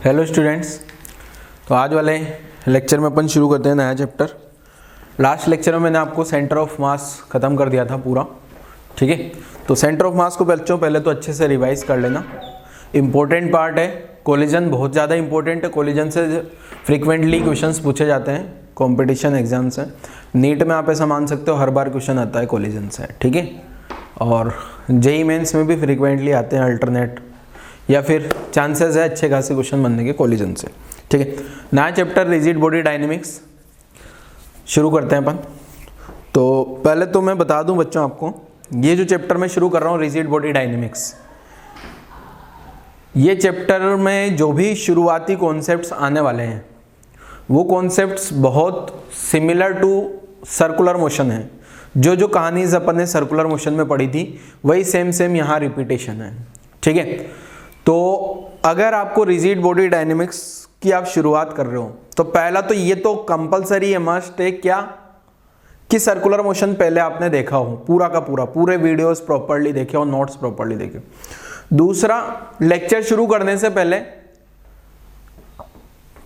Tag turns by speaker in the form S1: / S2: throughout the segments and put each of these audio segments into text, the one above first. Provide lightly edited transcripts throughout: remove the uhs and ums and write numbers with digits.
S1: Hello students. तो आज वाले लेक्चर में अपन शुरू करते हैं नया चैप्टर। लास्ट लेक्चर में मैंने आपको सेंटर ऑफ मास ख़त्म कर दिया था पूरा, ठीक है। तो सेंटर ऑफ मास को बच्चों पहले तो अच्छे से रिवाइज कर लेना। इम्पोर्टेंट पार्ट है कोलिजन, बहुत ज़्यादा इंपॉर्टेंट है। कोलिजन से फ्रीक्वेंटली क्वेश्चंस पूछे जाते हैं कंपटीशन एग्जाम से। नीट में आप ऐसा मान सकते हो हर बार क्वेश्चन आता है कोलिजन से, ठीक है। और जेईई मेंस में भी फ्रीक्वेंटली आते हैं अल्टरनेट, या फिर चांसेस है अच्छे खासे क्वेश्चन बनने के कोलिजन से, ठीक है। नया चैप्टर रिजिड बॉडी डायनेमिक्स शुरू करते हैं अपन। तो पहले तो मैं बता दूं बच्चों आपको, ये जो चैप्टर मैं शुरू कर रहा हूँ रिजिड बॉडी डायनेमिक्स, ये चैप्टर में जो भी शुरुआती कॉन्सेप्ट्स आने वाले हैं वो कॉन्सेप्ट्स बहुत सिमिलर टू सर्कुलर मोशन है। जो कहानीज अपन ने सर्कुलर मोशन में पढ़ी थी वही सेम यहाँ रिपीटेशन है, ठीक है। तो अगर आपको रिजिड बॉडी डायनेमिक्स की आप शुरुआत कर रहे हो तो पहला तो ये तो कंपलसरी है, मस्ट है क्या कि सर्कुलर मोशन पहले आपने देखा हो पूरा का पूरा, पूरे वीडियोस प्रॉपर्ली देखे हो, नोट्स प्रॉपर्ली देखे। दूसरा, लेक्चर शुरू करने से पहले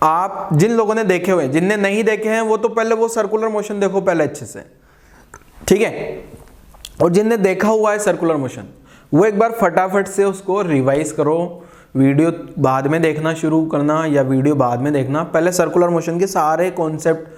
S1: आप जिन लोगों ने देखे हुए, जिनने नहीं देखे हैं वो तो पहले वो सर्कुलर मोशन देखो पहले अच्छे से, ठीक है। और जिनने देखा हुआ है सर्कुलर मोशन वो एक बार फटाफट से उसको रिवाइज करो। वीडियो बाद में देखना शुरू करना या वीडियो बाद में देखना, पहले सर्कुलर मोशन के सारे कॉन्सेप्ट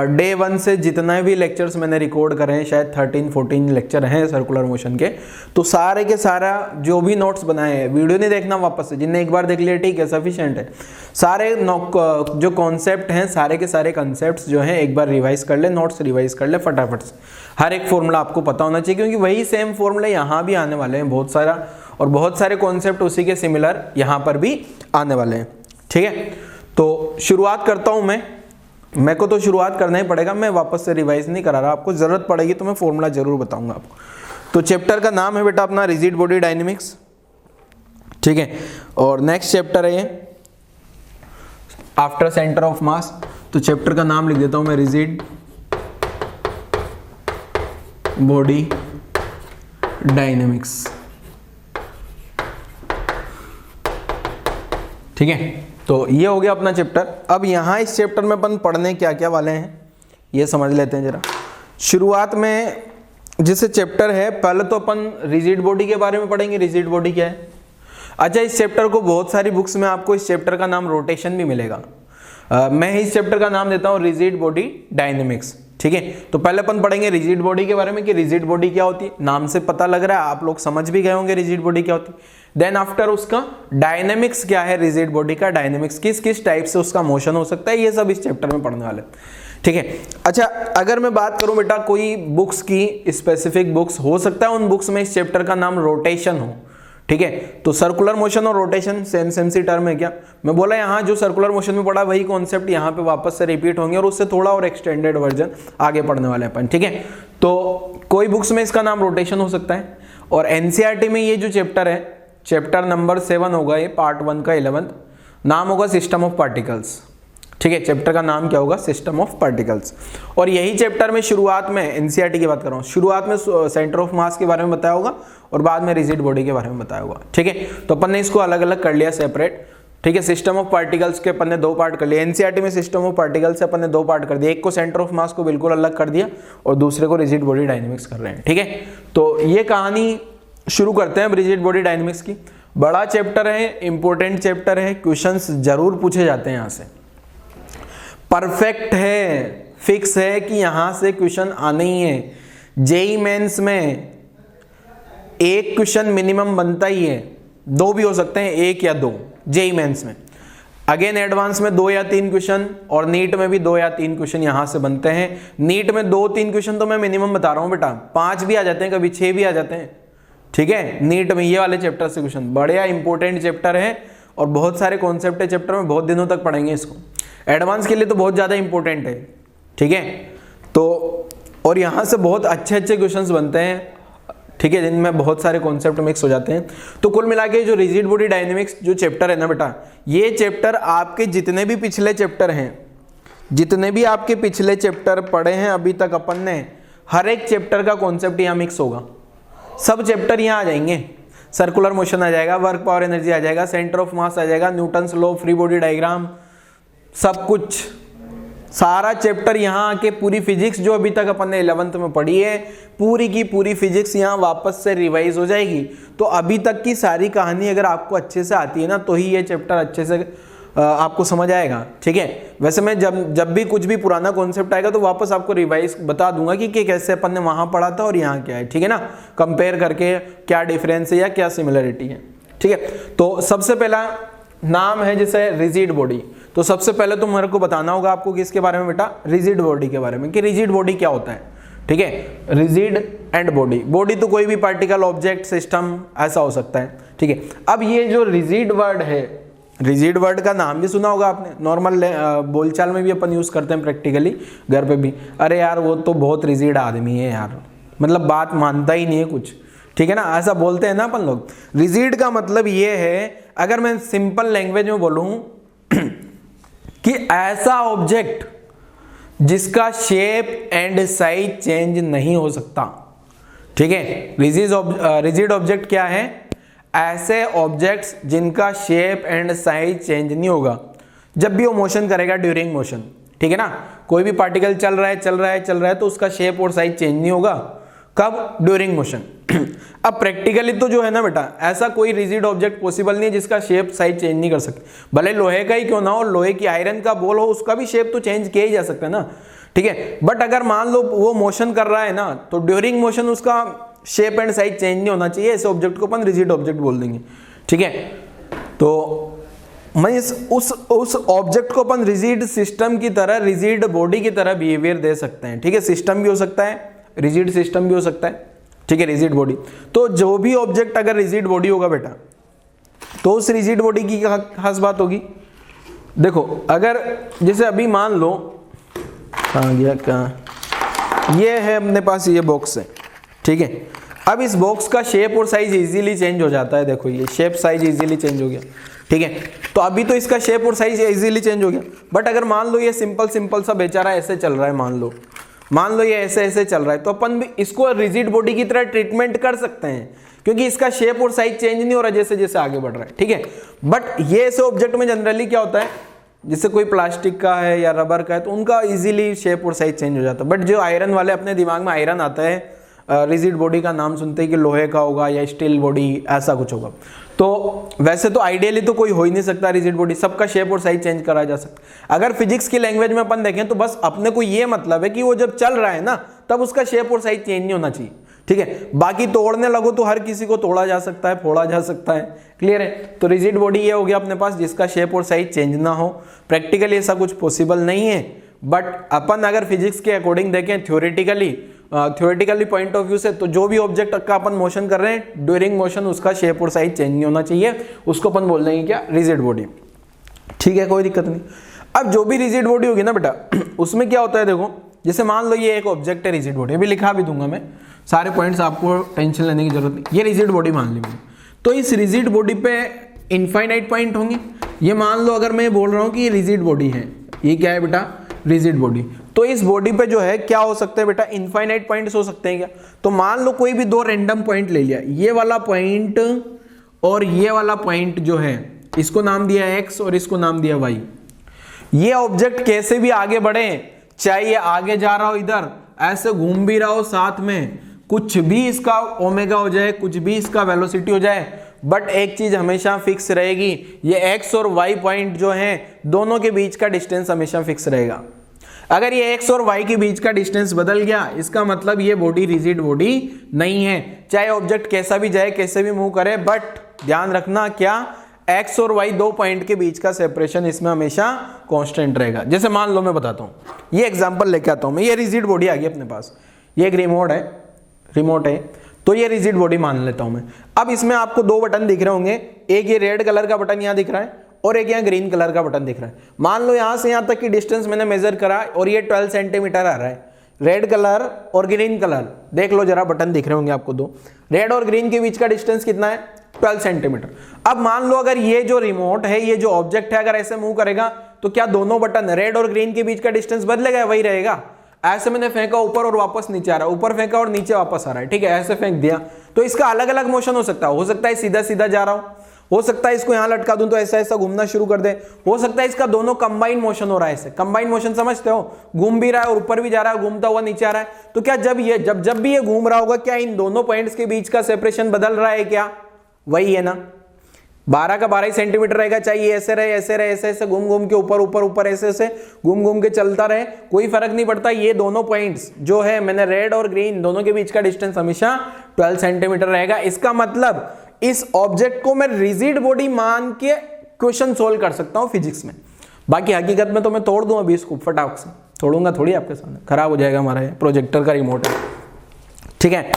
S1: डे 1 से जितने भी लेक्चर्स मैंने रिकॉर्ड करे हैं, शायद 13-14 लेक्चर हैं सर्कुलर मोशन के, तो सारे के सारा जो भी नोट्स बनाए हैं वीडियो नहीं देखना वापस से। जिनने एक बार देख लिया ठीक है, सफिशिएंट है। सारे जो कॉन्सेप्ट हैं, सारे के सारे कॉन्सेप्ट्स जो हैं एक बार रिवाइज कर ले, नोट्स रिवाइज कर ले फटाफट से। हर एक फॉर्मूला आपको पता होना चाहिए क्योंकि वही सेम फॉर्मूला यहाँ भी आने वाले हैं बहुत सारा, और बहुत सारे कॉन्सेप्ट उसी के सिमिलर यहाँ पर भी आने वाले हैं, ठीक है। तो शुरुआत करता हूँ मैं को तो शुरुआत करना ही पड़ेगा, मैं वापस से रिवाइज नहीं करा रहा। आपको जरूरत पड़ेगी तो मैं फॉर्मूला जरूर बताऊंगा आपको। तो चैप्टर का नाम है बेटा अपना रिजिड बॉडी डायनेमिक्स, ठीक है। और नेक्स्ट चैप्टर है ये आफ्टर सेंटर ऑफ मास। तो चैप्टर का नाम लिख देता हूं मैं रिजिड बॉडी डायनेमिक्स, ठीक है। तो ये हो गया अपना चैप्टर। अब यहाँ इस चैप्टर में अपन पढ़ने क्या क्या वाले हैं ये समझ लेते हैं जरा। शुरुआत में जैसे चैप्टर है, पहले तो अपन रिजिड बॉडी के बारे में पढ़ेंगे। रिजिड बॉडी क्या है? अच्छा, इस चैप्टर को बहुत सारी बुक्स में आपको इस चैप्टर का नाम रोटेशन भी मिलेगा। मैं इस चैप्टर का नाम देता हूँ रिजिड बॉडी डायनेमिक्स, ठीक है। तो पहले अपन पढ़ेंगे रिजिड बॉडी के बारे में कि रिजिड बॉडी क्या होती है। नाम से पता लग रहा है, आप लोग समझ भी गए होंगे रिजिड बॉडी क्या होती है। देन आफ्टर उसका डायनेमिक्स क्या है, रिजिड बॉडी का डायनेमिक्स किस किस टाइप से उसका मोशन हो सकता है, ये सब इस चैप्टर में पढ़ने वाले, ठीक है। अच्छा, अगर मैं बात करूं बेटा कोई बुक्स की, स्पेसिफिक बुक्स हो सकता है उन बुक्स में इस चैप्टर का नाम रोटेशन हो, ठीक है। तो सर्कुलर मोशन और रोटेशन सेम सी टर्म है क्या? मैं बोला यहाँ जो सर्कुलर मोशन में पढ़ा वही कॉन्सेप्ट यहाँ पे वापस से रिपीट होंगे और उससे थोड़ा और एक्सटेंडेड वर्जन आगे पढ़ने वाले अपन, ठीक है। तो कोई बुक्स में इसका नाम रोटेशन हो सकता है। और एनसीईआरटी में ये जो चैप्टर है, चैप्टर नंबर 7 होगा ये, पार्ट 1 का 11th, नाम होगा सिस्टम ऑफ पार्टिकल्स, ठीक है। चैप्टर का नाम क्या होगा? System of particles. और यही चैप्टर में शुरुआत में एनसीईआरटी की बात कर रहा हूँ, शुरुआत में सेंटर ऑफ मास के बारे में बताया होगा और बाद में रिजिड बॉडी के बारे में बताया होगा, ठीक है। तो अपन ने इसको अलग अलग कर लिया सेपरेट, ठीक है। सिस्टम ऑफ पार्टिकल्स के अपन ने 2 पार्ट कर लिए। एनसीईआरटी में सिस्टम ऑफ पार्टिकल्स से अपन ने 2 पार्ट कर दिया, एक को सेंटर ऑफ मास को बिल्कुल अलग कर दिया और दूसरे को रिजिड बॉडी डायनेमिक्स कर रहे हैं, ठीक है। तो ये कहानी शुरू करते हैं रिजिड बॉडी डायनेमिक्स की। बड़ा चैप्टर है, इंपॉर्टेंट चैप्टर है, क्वेश्चंस जरूर पूछे जाते हैं यहाँ से। परफेक्ट है, फिक्स है कि यहां से क्वेश्चन आने ही है। जेईई मेंस में एक क्वेश्चन मिनिमम बनता ही है, 2 भी हो सकते हैं, 1 या 2 जेईई मेंस में। अगेन एडवांस में 2 या 3 क्वेश्चन, और नीट में भी 2 या 3 क्वेश्चन यहां से बनते हैं। नीट में 2-3 क्वेश्चन तो मैं मिनिमम बता रहा हूं बेटा, 5 भी आ जाते हैं, कभी 6 भी आ जाते हैं, ठीक है। नीट में ये वाले चैप्टर से क्वेश्चन, बढ़िया इंपॉर्टेंट चैप्टर है और बहुत सारे कॉन्सेप्ट है चैप्टर में, बहुत दिनों तक पढ़ेंगे इसको। एडवांस के लिए तो बहुत ज़्यादा इंपॉर्टेंट है, ठीक है। तो और यहाँ से बहुत अच्छे अच्छे क्वेश्चंस बनते हैं, ठीक है, जिनमें बहुत सारे कॉन्सेप्ट मिक्स हो जाते हैं। तो कुल मिला के जो रिजिड बॉडी डायनेमिक्स जो चैप्टर है ना बेटा, ये चैप्टर आपके जितने भी पिछले चैप्टर हैं, जितने भी आपके पिछले चैप्टर पढ़े हैं अभी तक अपन ने, हर एक चैप्टर का कॉन्सेप्ट यहाँ मिक्स होगा। सब चैप्टर यहाँ आ जाएंगे, सर्कुलर मोशन आ जाएगा, वर्क पावर एनर्जी आ जाएगा, सेंटर ऑफ मास आ जाएगा, Newton's law, free body diagram, सब कुछ, सारा चैप्टर यहाँ आके पूरी फिजिक्स जो अभी तक अपन ने 11th में पढ़ी है, पूरी की पूरी फिजिक्स यहाँ वापस से रिवाइज हो जाएगी। तो अभी तक की सारी कहानी अगर आपको अच्छे से आती है ना, तो ही ये चैप्टर अच्छे से आपको समझ आएगा, ठीक है। वैसे मैं जब भी कुछ भी पुराना कॉन्सेप्ट आएगा तो वापस आपको रिवाइज बता दूंगा कि कैसे अपन ने वहाँ पढ़ा था और यहाँ क्या है, ठीक है ना, कंपेयर करके क्या डिफरेंस है या क्या सिमिलरिटी है, ठीक है। तो सबसे पहला नाम है जैसे रिजिड बॉडी। तो सबसे पहले तो मेरे को बताना होगा आपको किसके बारे में बेटा, रिजिड बॉडी के बारे में, कि रिजिड बॉडी क्या होता है, ठीक है। रिजिड एंड बॉडी, बॉडी तो कोई भी पार्टिकल, ऑब्जेक्ट, सिस्टम ऐसा हो सकता है, ठीक है। अब ये जो रिजिड वर्ड है, रिजिड वर्ड का नाम भी सुना होगा आपने, नॉर्मल बोलचाल में भी अपन यूज करते हैं, प्रैक्टिकली घर पे भी, अरे यार वो तो बहुत रिजिड आदमी है यार, मतलब बात मानता ही नहीं है कुछ, ठीक है ना, ऐसा बोलते हैं ना अपन लोग। रिजिड का मतलब ये है, अगर मैं सिंपल लैंग्वेज में बोलूं कि ऐसा ऑब्जेक्ट जिसका शेप एंड साइज चेंज नहीं हो सकता, ठीक है। रिजिड ऑब्जेक्ट क्या है, ऐसे ऑब्जेक्ट्स जिनका शेप एंड साइज चेंज नहीं होगा जब भी वो मोशन करेगा ड्यूरिंग मोशन, ठीक है ना। कोई भी पार्टिकल चल रहा है तो उसका शेप और साइज चेंज नहीं होगा, कब, ड्यूरिंग मोशन। अब प्रैक्टिकली तो जो है ना बेटा, ऐसा कोई रिजिड ऑब्जेक्ट पॉसिबल नहीं है जिसका शेप साइज चेंज नहीं कर सकते, भले लोहे का ही क्यों ना हो, लोहे की आयरन का बॉल हो, उसका भी शेप तो चेंज किया ही जा सकता है ना, ठीक है। बट अगर मान लो वो मोशन कर रहा है ना, तो ड्यूरिंग मोशन उसका शेप एंड साइज चेंज नहीं होना चाहिए, ऐसे ऑब्जेक्ट को अपन रिजिड ऑब्जेक्ट बोल देंगे, ठीक है। तो मैं उस ऑब्जेक्ट को अपन रिजिड सिस्टम की तरह, रिजिड बॉडी की तरह बिहेवियर दे सकते हैं, ठीक है। सिस्टम भी हो सकता है, रिजिड सिस्टम भी हो सकता है, ठीक है, रिजिड बॉडी। तो जो भी ऑब्जेक्ट अगर रिजिड बॉडी होगा बेटा, तो उस रिजिड बॉडी की खास बात होगी, देखो अगर जैसे अभी मान लो, कहाँ गया, कहाँ, ये है अपने पास, ये बॉक्स है, ठीक है। अब इस बॉक्स का शेप और साइज इजीली चेंज हो जाता है, देखो ये शेप साइज इजीली चेंज हो गया, ठीक है। तो अभी तो इसका शेप और साइज इजीली चेंज हो गया, बट अगर मान लो ये सिंपल सा बेचारा ऐसे चल रहा है, मान लो ये ऐसे चल रहा है, तो अपन भी इसको रिजिड बॉडी की तरह ट्रीटमेंट कर सकते हैं, क्योंकि इसका शेप और साइज चेंज नहीं हो रहा जैसे जैसे आगे बढ़ रहा है, ठीक है। बट ये ऐसे ऑब्जेक्ट में जनरली क्या होता है, जैसे कोई प्लास्टिक का है या रबर का है, तो उनका इजीली शेप और साइज चेंज हो जाता है। बट जो आयरन वाले, अपने दिमाग में आयरन आता है, रिजिड बॉडी का नाम सुनते ही कि लोहे का होगा या स्टील बॉडी, ऐसा कुछ होगा। तो वैसे तो आइडियली तो कोई हो ही नहीं सकता रिजिड बॉडी, सबका शेप और साइज चेंज करा जा सकता। अगर फिजिक्स की लैंग्वेज में अपन देखें तो बस अपने को ये मतलब है कि वो जब चल रहा है ना, तब उसका शेप और साइज चेंज नहीं होना चाहिए, ठीक है। बाकी तोड़ने लगो तो हर किसी को तोड़ा जा सकता है, फोड़ा जा सकता है, क्लियर है। तो रिजिड बॉडी ये हो गया अपने पास जिसका शेप और साइज चेंज ना हो। प्रैक्टिकली ऐसा कुछ पॉसिबल नहीं है, बट अपन अगर फिजिक्स के अकॉर्डिंग देखें, थ्योरेटिकली पॉइंट ऑफ व्यू से, तो जो भी ऑब्जेक्ट का अपन मोशन कर रहे हैं, ड्यूरिंग मोशन उसका शेप और साइज चेंज नहीं होना चाहिए, उसको अपन बोल देंगे क्या, रिजिड बॉडी, ठीक है, कोई दिक्कत नहीं। अब जो भी रिजिड बॉडी होगी ना बेटा, उसमें क्या होता है, देखो जैसे मान लो ये एक ऑब्जेक्ट है रिजिड बॉडी, अभी लिखा भी दूंगा मैं, सारे पॉइंट्स आपको टेंशन लेने की जरूरत नहीं। ये रिजिड बॉडी मान ली मैंने, तो इस रिजिड बॉडी पे इनफाइनाइट पॉइंट होंगे। ये मान लो अगर मैं बोल रहा हूँ कि ये रिजिड बॉडी है, ये क्या है बेटा, रिजिड बॉडी, तो इस बॉडी पे जो है क्या हो सकते हैं बेटा, इनफाइनाइट पॉइंट्स हो सकते हैं क्या। तो मान लो कोई भी दो रैंडम पॉइंट ले लिया, ये वाला पॉइंट और ये वाला पॉइंट जो है, इसको नाम दिया x और इसको नाम दिया y। ये ऑब्जेक्ट कैसे भी आगे बढ़े, चाहे ये आगे जा रहा हो, इधर ऐसे घूम भी रहा हो, साथ में कुछ भी इसका ओमेगा हो जाए, कुछ भी इसका वेलोसिटी हो जाए, बट एक चीज हमेशा फिक्स रहेगी, ये x और y पॉइंट जो हैं, दोनों के बीच का डिस्टेंस हमेशा फिक्स रहेगा। अगर ये x और y के बीच का डिस्टेंस बदल गया, इसका मतलब ये बॉडी रिजिड बॉडी नहीं है, चाहे ऑब्जेक्ट कैसा भी जाए, कैसे भी मूव करे, बट ध्यान रखना क्या, x और y दो पॉइंट के बीच का सेपरेशन इसमें हमेशा कांस्टेंट रहेगा। जैसे मान लो मैं बताता हूँ, ये एग्जांपल लेके आता हूँ मैं, ये रिजिड बॉडी आ गई अपने पास, ये एक रिमोट है, तो ये रिजिड बॉडी मान लेता हूं मैं। अब इसमें आपको दो बटन दिख रहे होंगे, एक ये रेड कलर का बटन यहां दिख रहा है और एक यहाँ ग्रीन कलर का बटन दिख रहा है। मान लो यहां से यहां तक की डिस्टेंस मैंने मेजर करा और ये 12 सेंटीमीटर आ रहा है। रेड कलर और ग्रीन कलर देख लो जरा, बटन दिख रहे होंगे आपको दो, रेड और ग्रीन के बीच का डिस्टेंस कितना है, 12 सेंटीमीटर। अब मान लो अगर ये जो रिमोट है, ये जो ऑब्जेक्ट है, अगर ऐसे मूव करेगा तो क्या दोनों बटन रेड और ग्रीन के बीच का डिस्टेंस बदलेगा, वही रहेगा। ऐसे मैंने फेंका ऊपर और वापस नीचे आ रहा है, ऊपर फेंका और नीचे वापस आ रहा है, ठीक है, ऐसे फेंक दिया तो इसका अलग अलग मोशन हो सकता है सीधा सीधा जा रहा हो सकता है इसको यहां लटका दूं तो ऐसा ऐसा घूमना शुरू कर दे, हो सकता है इसका दोनों कंबाइन मोशन हो रहा है। ऐसे कंबाइन मोशन समझते हो, घूम भी रहा है और ऊपर भी जा रहा है, घूमता हुआ नीचे आ रहा है। तो क्या जब भी ये घूम रहा होगा, क्या इन दोनों पॉइंट्स के बीच का सेपरेशन बदल रहा है? क्या वही है ना, 12 का 12 सेंटीमीटर रहेगा, चाहिए ऐसे रहे ऐसे रहे, ऐसे ऐसे घूम घूम के ऊपर ऐसे ऐसे घूम घूम के चलता रहे, कोई फर्क नहीं पड़ता। ये दोनों पॉइंट्स जो है मैंने रेड और ग्रीन दोनों के बीच का डिस्टेंस हमेशा 12 सेंटीमीटर रहेगा। इसका मतलब इस ऑब्जेक्ट को मैं रिजिड बॉडी मान के क्वेश्चन सोल्व कर सकता हूं फिजिक्स में। बाकी हकीकत में तो मैं तोड़ दूं अभी इसको फटाक से, तोड़ूंगा थोड़ी आपके सामने, खराब हो जाएगा हमारा प्रोजेक्टर का रिमोट है, ठीक है।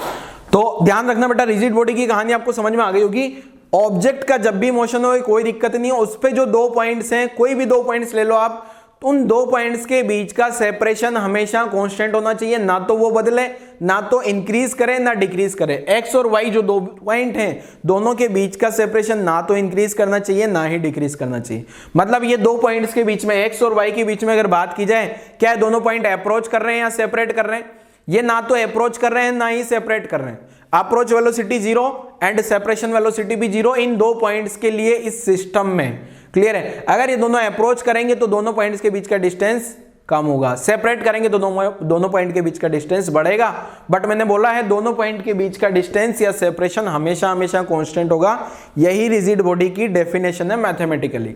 S1: तो ध्यान रखना बेटा, रिजिड बॉडी की कहानी आपको समझ में आ गई होगी। ऑब्जेक्ट का जब भी मोशन हो कोई दिक्कत नहीं है, उस पे जो 2 पॉइंट्स हैं, कोई भी 2 पॉइंट्स ले लो आप, तो उन 2 पॉइंट्स के बीच का सेपरेशन हमेशा कांस्टेंट होना चाहिए, ना तो वो बदले, ना तो इंक्रीज करे ना डिक्रीज करे। एक्स और वाई जो 2 पॉइंट हैं, दोनों के बीच का सेपरेशन ना तो इंक्रीज करना चाहिए ना ही डिक्रीज करना चाहिए। मतलब ये 2 पॉइंट्स के बीच में, एक्स और वाई के बीच में अगर बात की जाए, क्या दोनों पॉइंट अप्रोच कर रहे हैं या सेपरेट कर रहे हैं? ये ना तो अप्रोच कर रहे हैं ना ही सेपरेट कर रहे हैं। Approach velocity 0 and separation velocity भी 0 इन 2 पॉइंट्स के लिए इस सिस्टम में। क्लियर है? अगर ये दोनों अप्रोच करेंगे तो दोनों पॉइंट्स के बीच का डिस्टेंस कम होगा, सेपरेट करेंगे तो दोनों पॉइंट के बीच का डिस्टेंस बढ़ेगा। बट मैंने बोला है दोनों पॉइंट के बीच का डिस्टेंस या सेपरेशन हमेशा हमेशा कांस्टेंट होगा। यही रिजिड बॉडी की डेफिनेशन है मैथमेटिकली।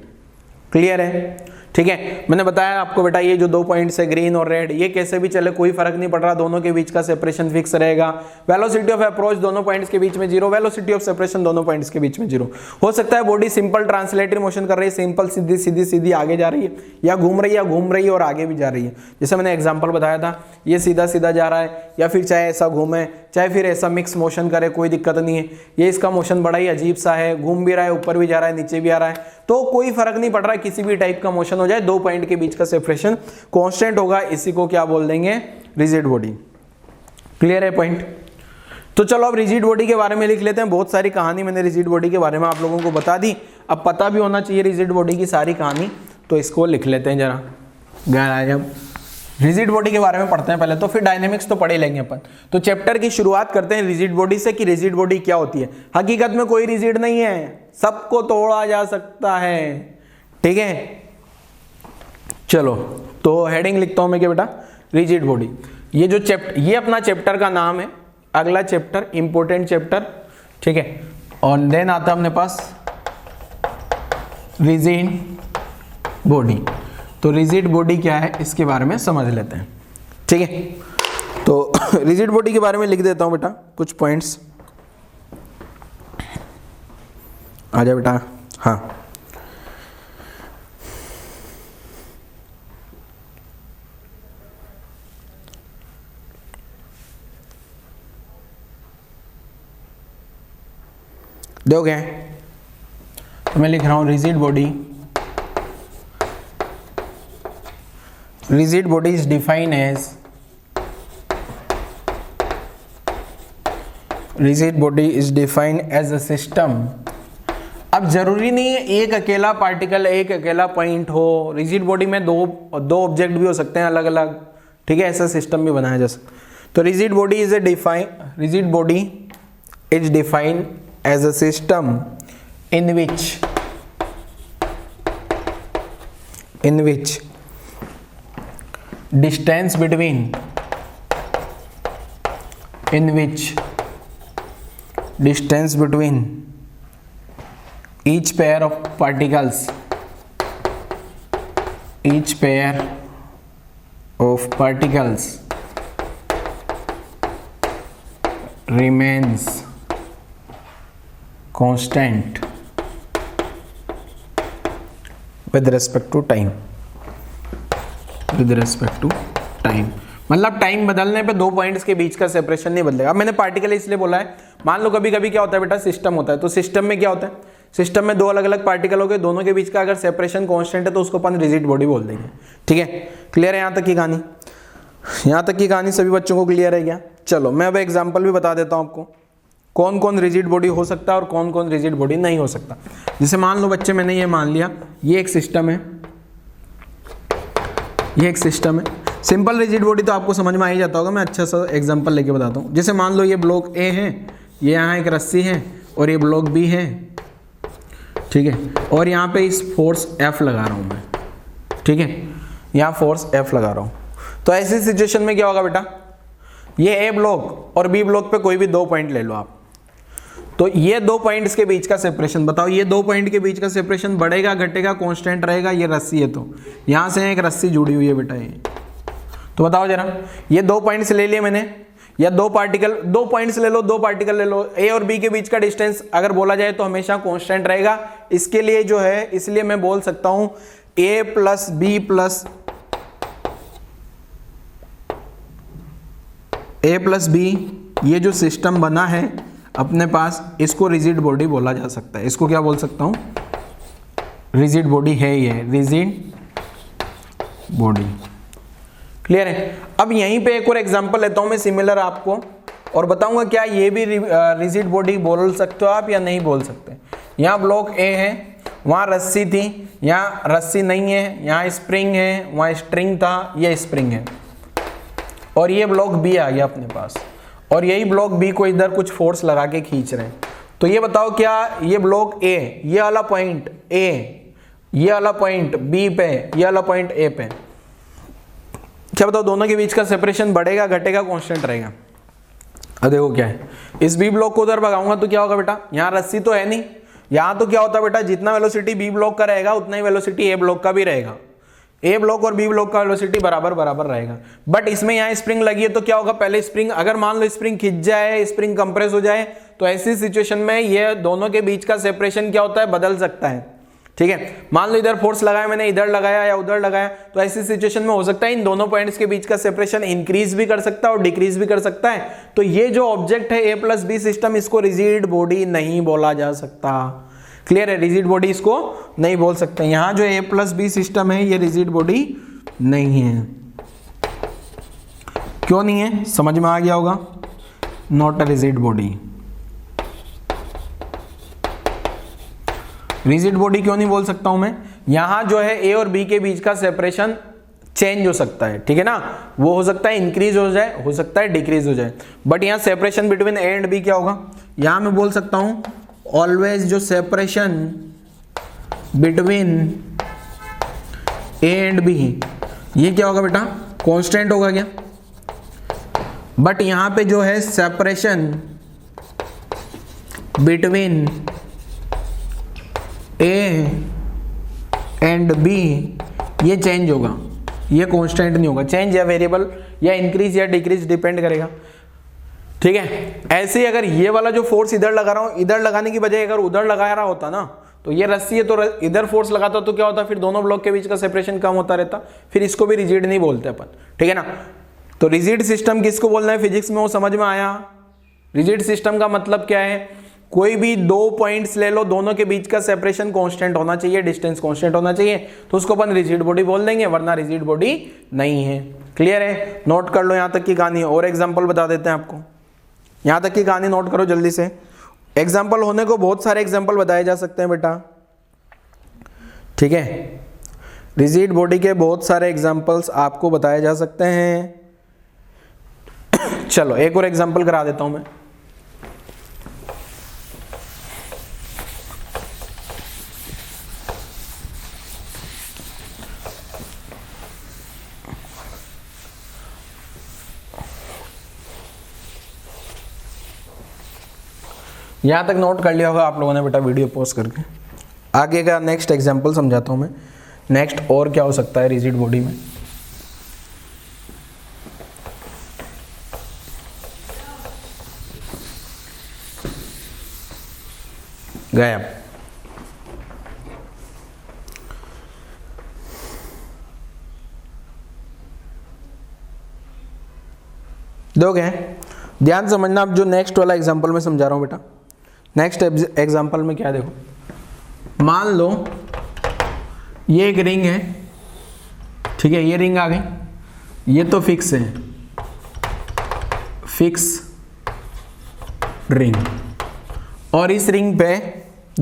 S1: क्लियर है? ठीक है, मैंने बताया आपको बेटा, ये जो 2 पॉइंट्स है ग्रीन और रेड, ये कैसे भी चले कोई फर्क नहीं पड़ रहा, दोनों के बीच का सेपरेशन फिक्स रहेगा। वेलोसिटी ऑफ अप्रोच दोनों पॉइंट्स के बीच में 0, वेलोसिटी ऑफ सेपरेशन दोनों पॉइंट्स के बीच में 0। हो सकता है बॉडी सिंपल ट्रांसलेटरी मोशन कर रही है, सिंपल सीधी सीधी सीधी आगे जा रही है, या घूम रही है और आगे भी जा रही है। जैसे मैंने एग्जाम्पल बताया था, ये सीधा सीधा जा रहा है, या फिर चाहे ऐसा घूमे चाहे फिर ऐसा मिक्स मोशन करे, कोई दिक्कत नहीं है। ये इसका मोशन बड़ा ही अजीब सा है, घूम भी रहा है, ऊपर भी जा रहा है, नीचे भी आ रहा है, तो कोई फर्क नहीं पड़ रहा है, किसी भी टाइप का मोशन हो जाए, 2 पॉइंट के बीच का सेपरेशन कांस्टेंट होगा। इसी को क्या बोल देंगे? Rigid body. क्लियर है पॉइंट? तो चलो अब रिजिड बॉडी के बारे में लिख लेते हैं। बहुत सारी कहानी मैंने रिजिड बॉडी के बारे में आप लोगों को बता दी, अब पता भी होना चाहिए रिजिड बॉडी की सारी कहानी, तो इसको लिख लेते हैं जरा। जब रिजिड बॉडी के बारे में पढ़ते हैं पहले, तो फिर डायनेमिक्स तो पढ़ ही लेंगे अपन। तो चैप्टर की शुरुआत करते हैं रिजिड बॉडी से कि रिजिड बॉडी क्या होती है। हकीकत में कोई रिजिड नहीं है, सबको तोड़ा जा सकता है, ठीक है। चलो तो हेडिंग लिखता हूं मैं क्या बेटा? Rigid body. ये जो चैप्टर, ये अपना चैप्टर का नाम है। अगला चैप्टर इंपॉर्टेंट चैप्टर, ठीक है, और देन आता है अपने पास रिजिड बॉडी। तो रिजिड बॉडी क्या है इसके बारे में समझ लेते हैं, ठीक है। तो रिजिड बॉडी के बारे में लिख देता हूं बेटा कुछ पॉइंट्स। आ जा बेटा। हाँ, दोगे? तो मैं लिख रहा हूं rigid body. Rigid body is defined as a system। अब जरूरी नहीं है एक अकेला पार्टिकल, एक अकेला पॉइंट हो। रिजिड बॉडी में दो ऑब्जेक्ट भी हो सकते हैं अलग अलग, ठीक है, ऐसा सिस्टम भी बनाया जा सकता। तो rigid body is defined as a system in which distance between each pair of particles remains constant with respect to time। मतलब टाइम बदलने पे 2 पॉइंट्स के बीच का सेपरेशन नहीं बदलेगा। अब मैंने पार्टिकल इसलिए बोला है, मान लो कभी कभी क्या होता है बेटा, सिस्टम होता है, तो सिस्टम में क्या होता है, सिस्टम में 2 अलग अलग पार्टिकल हो गए, दोनों के बीच का अगर सेपरेशन कांस्टेंट है तो उसको अपन रिजिड बॉडी बोल देंगे, ठीक है। क्लियर है यहाँ तक की कहानी? यहाँ तक की कहानी सभी बच्चों को क्लियर है क्या? चलो मैं अब एग्जाम्पल भी बता देता हूँ आपको, कौन कौन रिजिड बॉडी हो सकता है और कौन कौन रिजिड बॉडी नहीं हो सकता। जैसे मान लो बच्चे, मैंने ये मान लिया ये एक सिस्टम है, ये एक सिस्टम है। सिंपल रिजिड बॉडी तो आपको समझ में आ ही जाता होगा, मैं अच्छा सा एग्जांपल लेके बताता हूँ। जैसे मान लो ये ब्लॉक ए है, ये यहाँ एक रस्सी है और ये ब्लॉक बी है, ठीक है, और यहाँ पे इस फोर्स F लगा रहा हूँ मैं, ठीक है, यहाँ फोर्स F लगा रहा हूँ। तो ऐसी सिचुएशन में क्या होगा बेटा, ये A ब्लॉक और B ब्लॉक पे कोई भी 2 पॉइंट ले लो आप, तो ये 2 पॉइंट्स के बीच का सेपरेशन बताओ, ये 2 पॉइंट के बीच का सेपरेशन बढ़ेगा घटेगा कांस्टेंट रहेगा, ये रस्सी है तो यहाँ से एक रस्सी जुड़ी हुई है बेटा ये, तो बताओ जरा, ये 2 पॉइंट्स ले लिए मैंने, या 2 पॉइंट्स ले लो, 2 पार्टिकल ले लो, ए और बी के बीच का डिस्टेंस अगर बोला जाए तो हमेशा कांस्टेंट रहेगा। इसके लिए जो है, इसलिए मैं बोल सकता हूं ए प्लस बी, ये जो सिस्टम बना है अपने पास, इसको रिजिड बॉडी बोला जा सकता है। इसको क्या बोल सकता हूं, रिजिड बॉडी है ये, रिजिड बॉडी। क्लियर है। अब यहीं पे एक और एग्जांपल लेता हूं मैं सिमिलर आपको, और बताऊंगा क्या ये भी रिजिड बॉडी बोल सकते हो आप या नहीं बोल सकते। यहाँ ब्लॉक ए है, वहाँ रस्सी थी, यहाँ रस्सी नहीं है, यहाँ स्प्रिंग है, वहाँ स्ट्रिंग था, ये स्प्रिंग है, और ये ब्लॉक बी आ गया अपने पास, और यही ब्लॉक बी को इधर कुछ फोर्स लगा के खींच रहे हैं। तो ये बताओ क्या ये ब्लॉक ए, ये वाला पॉइंट ए, ये वाला पॉइंट बी पे, ये वाला पॉइंट ए पे, क्या बताओ दोनों के बीच का सेपरेशन बढ़ेगा घटेगा कांस्टेंट रहेगा। अब देखो क्या है, इस बी ब्लॉक को उधर भगाऊंगा तो क्या होगा बेटा, यहाँ रस्सी तो है नहीं, यहाँ तो क्या होता है बेटा, जितना वेलोसिटी बी ब्लॉक का रहेगा उतना ही वेलोसिटी ए ब्लॉक का भी रहेगा, ए ब्लॉक और बी ब्लॉक का वेलोसिटी बराबर बराबर रहेगा। बट इसमें यहाँ स्प्रिंग लगी है तो क्या होगा, पहले स्प्रिंग, अगर मान लो स्प्रिंग खिंच जाए, स्प्रिंग कंप्रेस हो जाए, तो ऐसी सिचुएशन में ये दोनों के बीच का सेपरेशन क्या होता है, बदल सकता है। ठीक है, मान लो इधर फोर्स लगाया मैंने, इधर लगाया या उधर लगाया, तो ऐसी सिचुएशन में हो सकता है इन दोनों पॉइंट्स के बीच का सेपरेशन इंक्रीज भी कर सकता है और डिक्रीज भी कर सकता है। तो ये जो ऑब्जेक्ट है ए प्लस बी सिस्टम, इसको रिजिड बॉडी नहीं बोला जा सकता। क्लियर है, रिजिड बॉडी इसको नहीं बोल सकते। यहां जो ए प्लस बी सिस्टम है ये रिजिड बॉडी नहीं है। क्यों नहीं है, समझ में आ गया होगा, not a rigid body. Rigid body क्यों नहीं बोल सकता हूं मैं, यहां जो है ए और बी के बीच का सेपरेशन चेंज हो सकता है, ठीक है ना, वो हो सकता है इंक्रीज हो जाए, हो सकता है डिक्रीज हो जाए, बट यहां separation between A and B क्या होगा, यहां मैं बोल सकता हूं ऑलवेज जो separation between A and B, ये क्या होगा बेटा, कांस्टेंट होगा क्या। बट यहां पे जो है separation between A and B, ये चेंज होगा, ये कांस्टेंट नहीं होगा, चेंज या वेरिएबल या इंक्रीज या डिक्रीज डिपेंड करेगा। ठीक है, ऐसे ही अगर ये वाला जो फोर्स इधर लगा रहा हूं, इधर लगाने की बजाय अगर उधर लगा रहा होता ना, तो ये रस्सी है तो इधर फोर्स लगाता तो क्या होता, फिर दोनों ब्लॉक के बीच का सेपरेशन कम होता रहता, फिर इसको भी रिजिड नहीं बोलते अपन, ठीक है ना। तो रिजिड सिस्टम किसको बोलना है फिजिक्स में, वो समझ में आया। रिजिड सिस्टम का मतलब क्या है, कोई भी 2 पॉइंट्स ले लो, दोनों के बीच का सेपरेशन कांस्टेंट होना चाहिए, डिस्टेंस कांस्टेंट होना चाहिए, तो उसको अपन रिजिड बॉडी बोल देंगे, वरना रिजिड बॉडी नहीं है। क्लियर है, नोट कर लो यहां तक की कहानी। और एग्जांपल बता देते हैं आपको, यहां तक की कहानी नोट करो जल्दी से। एग्जांपल होने को बहुत सारे एग्जांपल बताए जा सकते हैं बेटा, ठीक है, रिजिड बॉडी के बहुत सारे एग्जांपल्स आपको बताए जा सकते हैं। चलो एक और एग्जांपल करा देता हूं मैं। यहां तक नोट कर लिया होगा आप लोगों ने बेटा वीडियो पॉज करके। आगे का नेक्स्ट एग्जांपल समझाता हूं मैं, नेक्स्ट और क्या हो सकता है रिजिड बॉडी में। गायब। दोगे, ध्यान समझना। अब जो नेक्स्ट वाला एग्जांपल मैं समझा रहा हूं बेटा, नेक्स्ट एग्जांपल में क्या देखो, मान लो ये एक रिंग है, ठीक है, ये रिंग आ गई, ये तो फिक्स है, फिक्स रिंग, और इस रिंग पे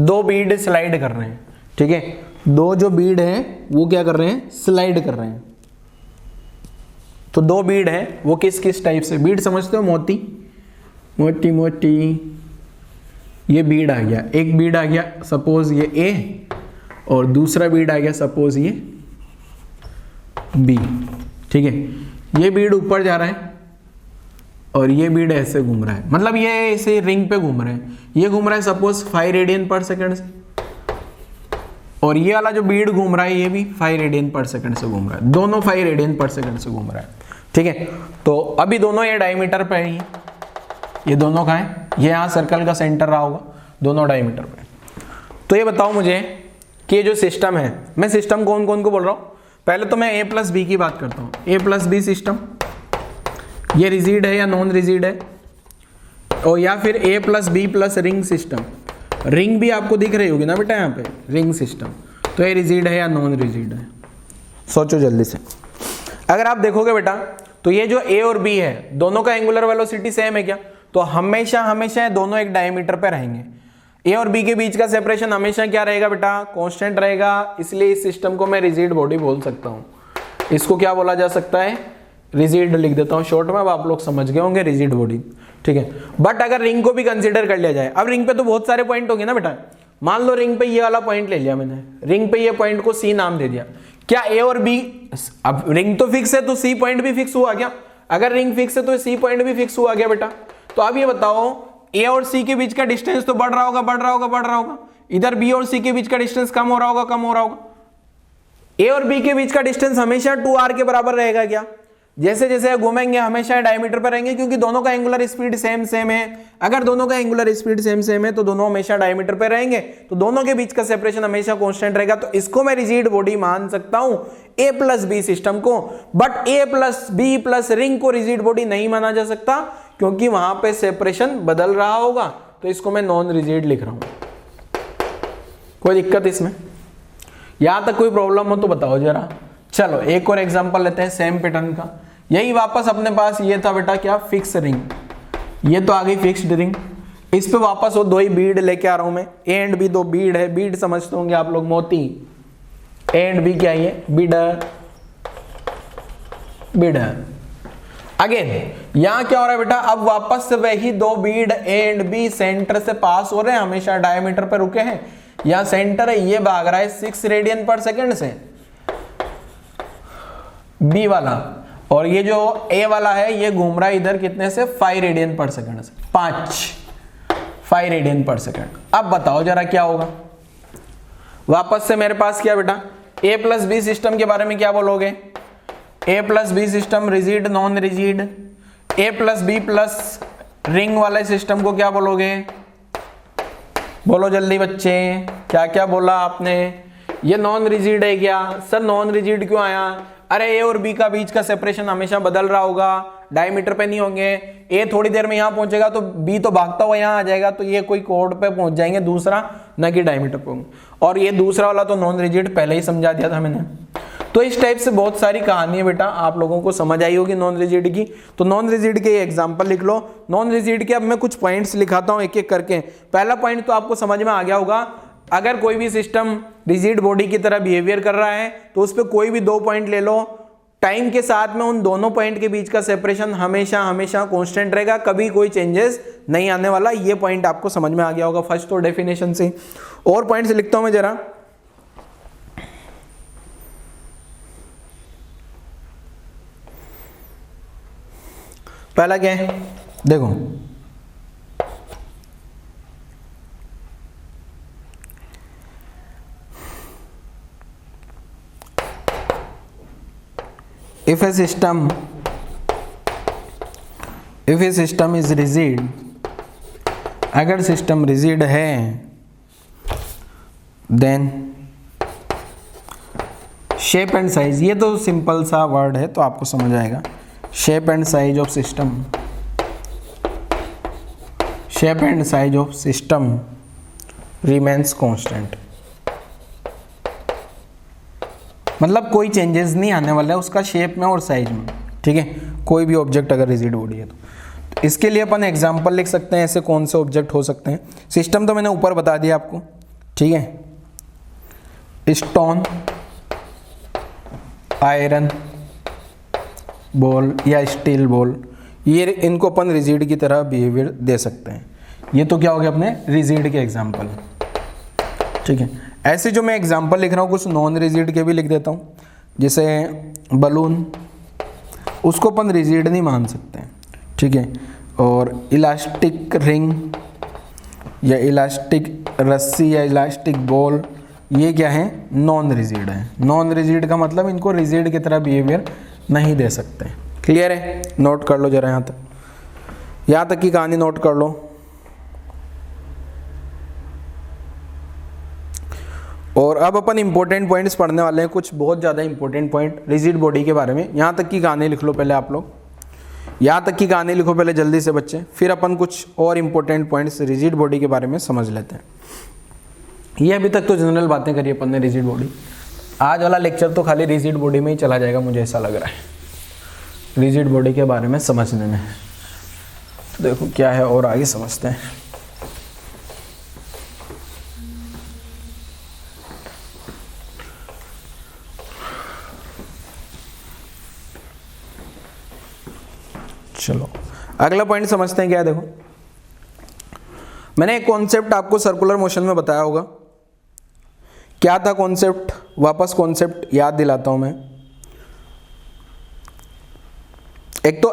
S1: 2 बीड स्लाइड कर रहे हैं, ठीक है, 2 जो बीड हैं वो क्या कर रहे हैं, स्लाइड कर रहे हैं। तो 2 बीड हैं, वो किस किस टाइप से, बीड समझते हो, मोती, मोटी मोटी ये बीड आ गया, एक बीड आ गया सपोज ये ए, और दूसरा बीड आ गया सपोज ये बी, ठीक है। ये बीड ऊपर जा रहा है और ये बीड ऐसे घूम रहा है, मतलब ये ऐसे रिंग पे घूम रहे हैं। ये घूम रहा है सपोज 5 रेडियन पर सेकंड से, और ये वाला जो बीड घूम रहा है ये भी 5 रेडियन पर सेकंड से घूम रहा है, दोनों 5 रेडियन पर सेकंड से घूम रहा है, ठीक है। तो अभी दोनों ये डायमीटर पे है, ये दोनों का है, ये यहाँ सर्कल का सेंटर रहा होगा, दोनों डायमीटर पे। तो ये बताओ मुझे कि ये जो सिस्टम है, मैं सिस्टम कौन कौन को बोल रहा हूँ, पहले तो मैं A प्लस बी की बात करता हूँ। A प्लस बी सिस्टम, ये रिजिड है या नॉन रिजिड है, और या फिर A plus B plus ring system. Ring भी आपको दिख रही होगी ना बेटा यहाँ पे, रिंग सिस्टम। तो ये रिजिड है या नॉन रिजिड है, सोचो जल्दी से। अगर आप देखोगे बेटा तो ये जो A और B है दोनों का एंगुलर वेलोसिटी सेम है क्या, तो हमेशा हमेशा दोनों एक डायमीटर पे रहेंगे। A और B के बीच का सेपरेशन हमेशा क्या रहेगा बेटा, कांस्टेंट रहेगा, इसलिए इस सिस्टम को मैं रिजिड बॉडी बोल सकता हूँ। इसको क्या बोला जा सकता है, रिजिड लिख देता हूँ शॉर्ट में, अब आप लोग समझ गए होंगे रिजिड बॉडी, ठीक है। बट अगर रिंग को भी कंसीडर कर लिया जाए, अब रिंग पे तो बहुत सारे पॉइंट होंगे ना बेटा, मान लो रिंग पे ये वाला पॉइंट ले लिया मैंने, रिंग पे ये पॉइंट को C नाम दे दिया, क्या A और B, अब रिंग तो फिक्स है तो C पॉइंट भी फिक्स हुआ क्या, अगर रिंग फिक्स है तो C पॉइंट भी फिक्स हुआ गया बेटा। तो अब ये बताओ A और C के बीच का डिस्टेंस तो बढ़ रहा होगा, बढ़ रहा होगा, बढ़ रहा होगा, इधर B और C के बीच का डिस्टेंस कम हो रहा होगा, कम हो रहा होगा। A और B के बीच का डिस्टेंस हमेशा 2r के बराबर रहेगा क्या, जैसे जैसे घूमेंगे हमेशा डायमीटर पर रहेंगे, क्योंकि दोनों का एंगुलर स्पीड सेम सेम है। अगर दोनों का एंगुलर स्पीड सेम सेम है तो दोनों हमेशा डायमीटर पर रहेंगे, तो दोनों के बीच का सेपरेशन हमेशा कांस्टेंट रहेगा। तो इसको मैं रिजिड बॉडी मान सकता हूं, A प्लस बी सिस्टम को। But A plus B plus ring को रिजिड बॉडी नहीं माना जा सकता, क्योंकि वहां पे सेपरेशन बदल रहा होगा, तो इसको मैं नॉन रिजिड लिख रहा हूं। कोई दिक्कत इसमें, यहां तक कोई प्रॉब्लम हो तो बताओ जरा। चलो एक और एग्जांपल लेते हैं सेम पैटर्न का। यही वापस अपने पास ये था बेटा क्या, फिक्स रिंग, ये तो आ गई फिक्स्ड रिंग। इस पे वापस वो दो ही बीड लेके आ रहा हूं मैं, ए एंड बी दो बीड है, बीड समझते होंगे आप लोग, मोती। ए एंड बी क्या है, बीड बीड। अगेन यहां क्या हो रहा है बेटा, अब वापस से वही दो bead A and B center से पास हो रहे हैं, हमेशा डायमीटर पे रुके हैं। यहां सेंटर है, ये भाग रहा है 6 रेडियन पर सेकंड से बी वाला, और ये जो ए वाला है ये घूम रहा है इधर कितने से, 5 रेडियन पर सेकंड से, 5 रेडियन पर सेकंड। अब बताओ जरा क्या होगा। वापस से मेरे पास क्या बेटा, ए प्लस बी सिस्टम के बारे में क्या बोलोगे, A plus B system rigid non rigid. A plus B plus ring वाले सिस्टम को क्या बोलोगे, बोलो जल्दी बच्चे, क्या क्या बोला आपने। ये नॉन रिजिड है क्या, सर नॉन रिजिड क्यों आया, अरे ए और बी का बीच का सेपरेशन हमेशा बदल रहा होगा, डायमीटर पे नहीं होंगे। ए थोड़ी देर में यहां पहुंचेगा तो बी तो भागता हुआ यहां आ जाएगा, तो ये कोई कोड पे पहुंच जाएंगे दूसरा, न कि डायमीटर पे होंगे। और ये दूसरा वाला तो नॉन रिजिड पहले ही समझा दिया था मैंने। तो इस टाइप से बहुत सारी कहानी है बेटा, आप लोगों को समझ आई होगी नॉन रिजिड की। तो नॉन रिजिड के एग्जांपल लिख लो। नॉन रिजिड के अब मैं कुछ पॉइंट्स लिखाता हूं एक एक करके। पहला पॉइंट तो आपको समझ में आ गया होगा, अगर कोई भी सिस्टम रिजिड बॉडी की तरह बिहेवियर कर रहा है तो उस पर कोई भी 2 पॉइंट ले लो, टाइम के साथ में उन दोनों पॉइंट के बीच का सेपरेशन हमेशा हमेशा कांस्टेंट रहेगा, कभी कोई चेंजेस नहीं आने वाला। ये पॉइंट आपको समझ में आ गया होगा फर्स्ट तो डेफिनेशन से। और पॉइंट्स लिखता हूं मैं जरा। पहला क्या है देखो, if a system is rigid, अगर सिस्टम रिजिड है देन शेप एंड साइज, ये तो सिंपल सा वर्ड है तो आपको समझ आएगा। Shape and size of system, shape and size of system remains constant, मतलब कोई चेंजेस नहीं आने वाला है उसका शेप में और साइज में, ठीक है। कोई भी ऑब्जेक्ट अगर रिजिड बॉडी है तो इसके लिए अपन एग्जांपल लिख सकते हैं, ऐसे कौन से ऑब्जेक्ट हो सकते हैं। सिस्टम तो मैंने ऊपर बता दिया आपको, ठीक है। स्टोन, आयरन बॉल या स्टील बॉल, ये इनको अपन रिजिड की तरह बिहेवियर दे सकते हैं। ये तो क्या हो गया अपने रिजिड के एग्जाम्पल, ठीक है। ऐसे जो मैं एग्जाम्पल लिख रहा हूँ कुछ नॉन रिजिड के भी लिख देता हूँ, जैसे बलून, उसको अपन रिजिड नहीं मान सकते, ठीक है। और इलास्टिक रिंग या इलास्टिक रस्सी या इलास्टिक बॉल, ये क्या है, नॉन रिजिड है। नॉन रिजिड का मतलब इनको रिजिड की तरह बिहेवियर नहीं दे सकते। क्लियर है, नोट कर लो जरा, यहाँ तक की कहानी नोट कर लो। और अब अपन इंपॉर्टेंट पॉइंट्स पढ़ने वाले हैं, कुछ बहुत ज़्यादा इंपॉर्टेंट पॉइंट रिजिड बॉडी के बारे में। यहाँ तक की कहानी लिख लो पहले आप लोग, यहाँ तक की कहानी लिखो पहले जल्दी से बच्चे, फिर अपन कुछ और इंपॉर्टेंट पॉइंट्स रिजिड बॉडी के बारे में समझ लेते हैं। ये अभी तक तो जनरल बातें करी अपन ने रिजिड बॉडी, आज वाला लेक्चर तो खाली रिजिड बॉडी में ही चला जाएगा, मुझे ऐसा लग रहा है, रिजिड बॉडी के बारे में समझने में। तो देखो क्या है और आगे समझते हैं। चलो अगला पॉइंट समझते हैं क्या है। देखो मैंने एक कॉन्सेप्ट आपको सर्कुलर मोशन में बताया होगा, क्या था कॉन्सेप्ट, वापस कॉन्सेप्ट याद दिलाता हूं मैं। एक तो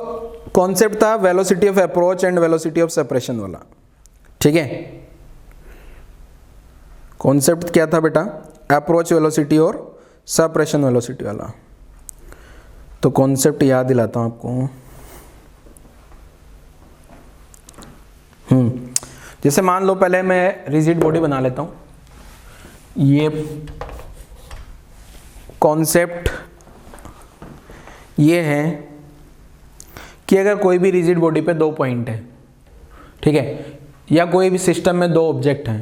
S1: कॉन्सेप्ट था velocity of approach and velocity of separation वाला, ठीक है। कॉन्सेप्ट क्या था बेटा, अप्रोच वेलोसिटी और सेपरेशन वेलोसिटी वाला। तो कॉन्सेप्ट याद दिलाता हूं आपको। जैसे मान लो पहले मैं रिजिड बॉडी बना लेता हूं। ये कॉन्सेप्ट ये है कि अगर कोई भी रिजिड बॉडी पे दो पॉइंट है, ठीक है, या कोई भी सिस्टम में दो ऑब्जेक्ट हैं,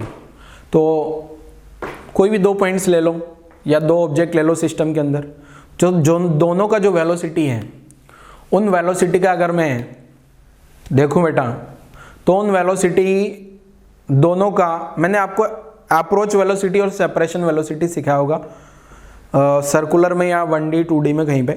S1: तो कोई भी दो पॉइंट्स ले लो या दो ऑब्जेक्ट ले लो सिस्टम के अंदर, जो दोनों का जो वेलोसिटी है, उन वेलोसिटी का अगर मैं देखूं बेटा, तो उन वेलोसिटी दोनों का, मैंने आपको अप्रोच वेलोसिटी और सेपरेशन वेलोसिटी सिखाया होगा सर्कुलर में या 1D 2D में कहीं पे।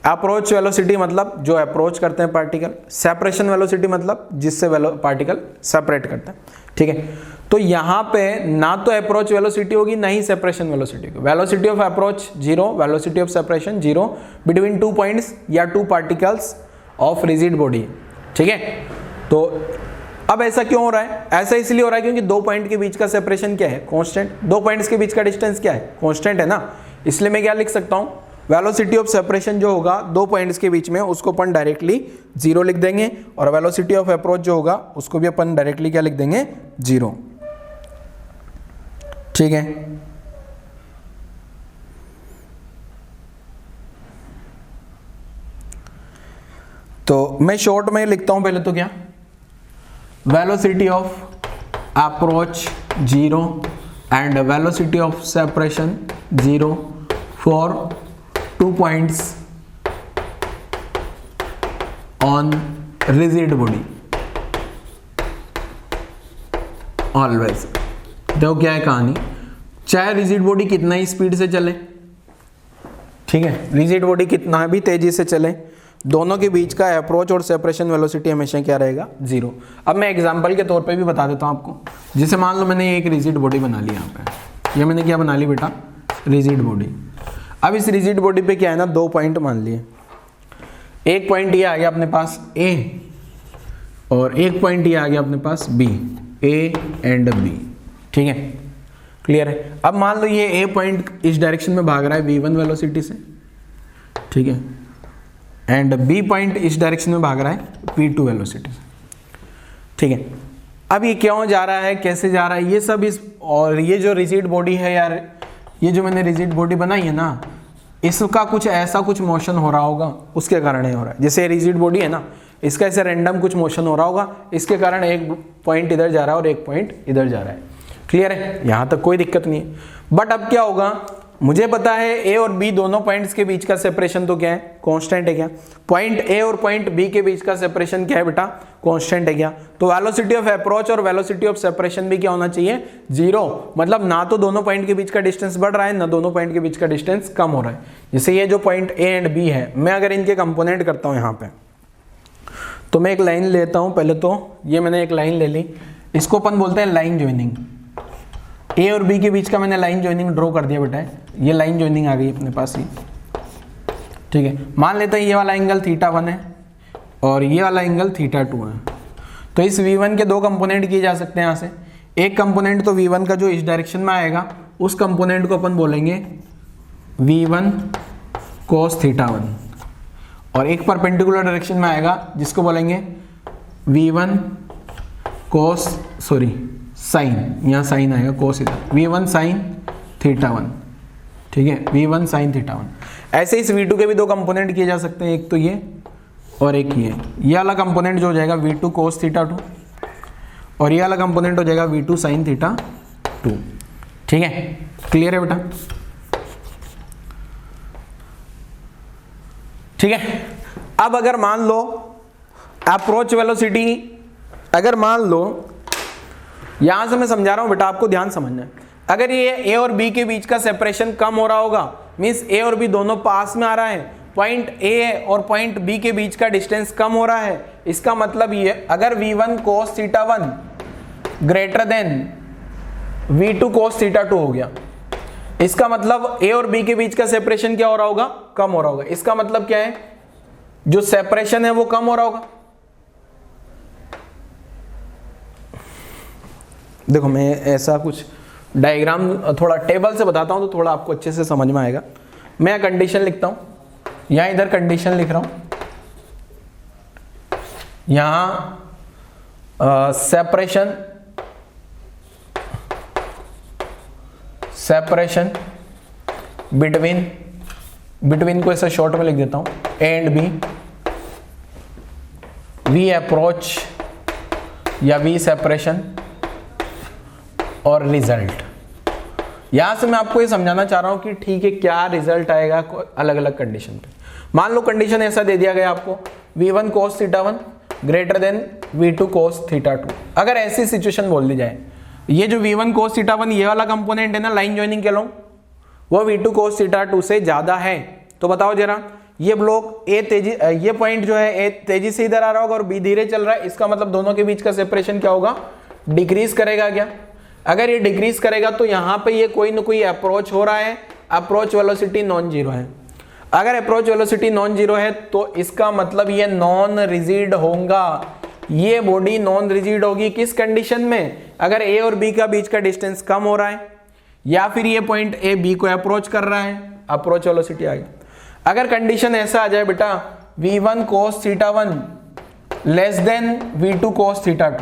S1: अप्रोच वेलोसिटी मतलब जो अप्रोच करते हैं पार्टिकल, सेपरेशन वेलोसिटी मतलब जिससे पार्टिकल सेपरेट करते हैं, ठीक है। तो यहाँ पे ना तो अप्रोच वेलोसिटी होगी ना ही सेपरेशन वेलोसिटी होगी। Velocity of approach 0, velocity of separation 0 between 2 points या 2 पार्टिकल्स ऑफ रिजिड बॉडी, ठीक है। तो अब ऐसा क्यों हो रहा है, ऐसा इसलिए हो रहा है क्योंकि दो पॉइंट के बीच का सेपरेशन क्या है, कांस्टेंट। दो पॉइंट्स के बीच का डिस्टेंस क्या है, कांस्टेंट है ना। इसलिए मैं क्या लिख सकता हूं, वेलोसिटी ऑफ सेपरेशन जो होगा दो पॉइंट्स के बीच में, उसको अपन डायरेक्टली 0 लिख देंगे, और वेलोसिटी ऑफ अप्रोच जो होगा उसको भी अपन डायरेक्टली क्या लिख देंगे, 0, ठीक है। तो मैं शॉर्ट में लिखता हूं पहले तो क्या, velocity of approach 0 and velocity of separation 0 for 2 points on rigid body always. देखो क्या है कहानी, चाहे रिजिड बॉडी कितना ही स्पीड से चले, ठीक है, रिजिड बॉडी कितना भी तेजी से चले, दोनों के बीच का अप्रोच और सेपरेशन वेलोसिटी हमेशा क्या रहेगा, 0। अब मैं एग्जांपल के तौर पे भी बता देता हूं आपको। जैसे मान लो मैंने एक रिजिड बॉडी बना ली, यहाँ पे ये मैंने क्या बना ली बेटा, रिजिड बॉडी। अब इस रिजिड बॉडी पे क्या है ना, दो पॉइंट मान लिए, एक पॉइंट ये आ गया अपने पास A और एक पॉइंट ये आ गया अपने पास B, A एंड B, ठीक है, क्लियर है। अब मान लो ये A पॉइंट इस डायरेक्शन में भाग रहा है V1 वेलोसिटी से, ठीक है, एंड B पॉइंट इस डायरेक्शन में भाग रहा है V2 वेलोसिटी से, ठीक है। अब ये क्यों जा रहा है, कैसे जा रहा है, ये सब इस, और ये जो रिजिड बॉडी है यार, ये जो मैंने रिजिड बॉडी बनाई है ना, इसका कुछ ऐसा कुछ मोशन हो रहा होगा, उसके कारण ये हो रहा है। जैसे रिजिड बॉडी है ना, इसका ऐसे रैंडम कुछ मोशन हो रहा होगा, इसके कारण एक पॉइंट इधर जा रहा है और एक पॉइंट इधर जा रहा है, क्लियर है, यहाँ तक कोई दिक्कत नहीं है। बट अब क्या होगा, मुझे पता है A और B दोनों पॉइंट्स के बीच का सेपरेशन तो क्या है, कांस्टेंट है क्या, पॉइंट A और पॉइंट B के बीच का सेपरेशन क्या है बेटा, कांस्टेंट है क्या। तो वेलोसिटी ऑफ अप्रोच और वेलोसिटी ऑफ सेपरेशन भी क्या होना चाहिए, 0। मतलब ना तो दोनों पॉइंट के बीच का डिस्टेंस बढ़ रहा है, ना दोनों पॉइंट के बीच का डिस्टेंस कम हो रहा है। जैसे ये जो पॉइंट A एंड B है, मैं अगर इनके कंपोनेंट करता हूँ यहाँ पे, तो मैं एक लाइन लेता हूँ पहले, तो ये मैंने एक लाइन ले ली, इसको अपन बोलते हैं लाइन ज्वाइनिंग। ए और बी के बीच का मैंने लाइन ज्वाइनिंग ड्रॉ कर दिया बेटा, ये लाइन ज्वाइनिंग आ गई अपने पास ही, ठीक है। मान लेते हैं ये वाला एंगल θ1 है और ये वाला एंगल θ2 है। तो इस V1 के दो कंपोनेंट किए जा सकते हैं यहाँ से। एक कंपोनेंट तो V1 का जो इस डायरेक्शन में आएगा, उस कंपोनेंट को अपन बोलेंगे V1 cos θ1, और एक परपेंडिकुलर डायरेक्शन में आएगा जिसको बोलेंगे V1 cos साइन, यहाँ साइन आएगा, cos इधर, V1 sin θ1, ठीक है, V1 sin θ1। ऐसे इस V2 के भी दो कंपोनेंट किए जा सकते हैं, एक तो ये और एक ये वाला कंपोनेंट जो हो जाएगा V2 cos θ2 और ये वाला कंपोनेंट हो जाएगा V2 sin θ2, ठीक है। क्लियर है बेटा? ठीक है। अब अगर मान लो अप्रोच वेलोसिटी, अगर मान लो यहां से मैं समझा रहा हूं बेटा, आपको ध्यान समझना है। अगर ये ए और बी के बीच का सेपरेशन कम हो रहा होगा, मींस ए और बी दोनों पास में आ रहा है, पॉइंट ए और पॉइंट बी के बीच का डिस्टेंस कम हो रहा है, इसका मतलब ये अगर V1 cos θ1 greater than V2 cos θ2 हो गया, इसका मतलब ए और बी के बीच का सेपरेशन क्या हो रहा होगा? कम हो रहा होगा। इसका मतलब क्या है? जो सेपरेशन है वो कम हो रहा होगा। देखो मैं ऐसा कुछ डायग्राम थोड़ा टेबल से बताता हूं तो थोड़ा आपको अच्छे से समझ में आएगा। मैं कंडीशन लिखता हूं, यहां इधर कंडीशन लिख रहा हूं, यहां सेपरेशन बिटवीन को ऐसा शॉर्ट में लिख देता हूं, A and B, we approach या वी सेपरेशन और रिजल्ट। यहां से मैं आपको ये समझाना चाह रहा हूं कि ठीक है क्या रिजल्ट आएगा अलग अलग कंडीशन पे। मान लो कंडीशन ऐसा दे दिया गया आपको, V1 cos θ1 greater than V2 cos θ2। अगर ऐसी सिचुएशन बोल दी जाए, ये जो V1 cos θ1 ये वाला कंपोनेंट है ना लाइन ज्वाइनिंग के लोग, वो V2 cos θ2 से ज्यादा है, तो बताओ जरा ये ब्लॉक ए तेजी, ये पॉइंट जो है ए तेजी से इधर आ रहा होगा और बी धीरे चल रहा है, इसका मतलब दोनों के बीच का सेपरेशन क्या होगा? डिक्रीज करेगा क्या? अगर ये डिक्रीज करेगा तो यहाँ पे ये कोई ना कोई अप्रोच हो रहा है, अप्रोच वेलोसिटी नॉन जीरो है। अगर अप्रोच वेलोसिटी नॉन जीरो है तो इसका मतलब ये नॉन रिजिड होगा, ये बॉडी नॉन रिजिड होगी। किस कंडीशन में? अगर ए और बी का बीच का डिस्टेंस कम हो रहा है या फिर ये पॉइंट ए बी को अप्रोच कर रहा है, अप्रोच वेलोसिटी आ गई। अगर कंडीशन ऐसा आ जाए बेटा V1 cos θ1 less than V2 cos θ2,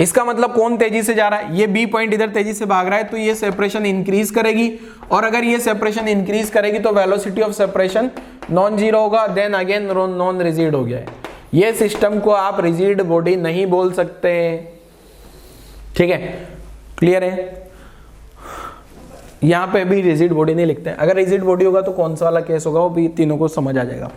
S1: इसका मतलब कौन तेजी से जा रहा है? ये बी पॉइंट इधर तेजी से भाग रहा है, तो ये सेपरेशन इंक्रीज करेगी, और अगर ये सेपरेशन इंक्रीज करेगी तो velocity of separation non zero होगा, देन अगेन नॉन रिजिड हो गया है। ये सिस्टम को आप रिजिड बॉडी नहीं बोल सकते, ठीक है? क्लियर है? यहां पे भी रिजिड बॉडी नहीं लिखते हैं। अगर रिजिड बॉडी होगा तो कौन सा वाला केस होगा वो भी तीनों को समझ आ जाएगा।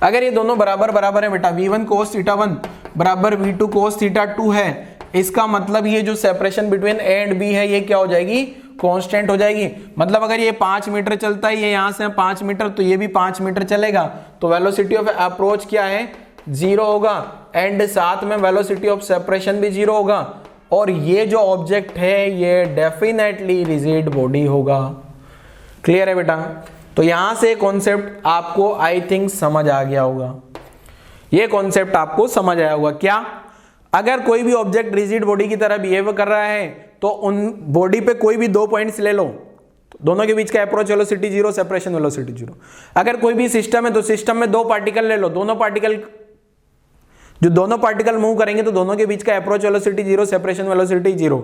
S1: अगर ये दोनों बराबर है बेटा, V1 cos θ1 बराबर V2 cos θ2 है, इसका मतलब ये जो separation between A and B है ये क्या हो जाएगी? कांस्टेंट हो जाएगी। मतलब अगर ये 5 मीटर चलता है, ये यहां से 5 मीटर, तो ये भी 5 मीटर चलेगा, तो वेलोसिटी ऑफ अप्रोच क्या है? 0 होगा, एंड साथ में वेलोसिटी ऑफ सेपरेशन भी 0 होगा, और ये जो ऑब्जेक्ट है ये डेफिनेटली रिजिड बॉडी होगा। क्लियर है बेटा? तो यहां से कॉन्सेप्ट आपको आई थिंक समझ आ गया होगा, ये कॉन्सेप्ट आपको समझ आया होगा। क्या? अगर कोई भी ऑब्जेक्ट रिजिड बॉडी की तरह बिहेव कर रहा है तो उन बॉडी पे कोई भी दो पॉइंट्स ले लो, तो दोनों के बीच का अप्रोच वेलोसिटी 0, सेपरेशन वेलोसिटी 0। अगर कोई भी सिस्टम है तो सिस्टम में दो पार्टिकल ले लो, दोनों पार्टिकल मूव करेंगे तो दोनों के बीच का अप्रोच वेलोसिटी 0, सेपरेशन वेलोसिटी 0,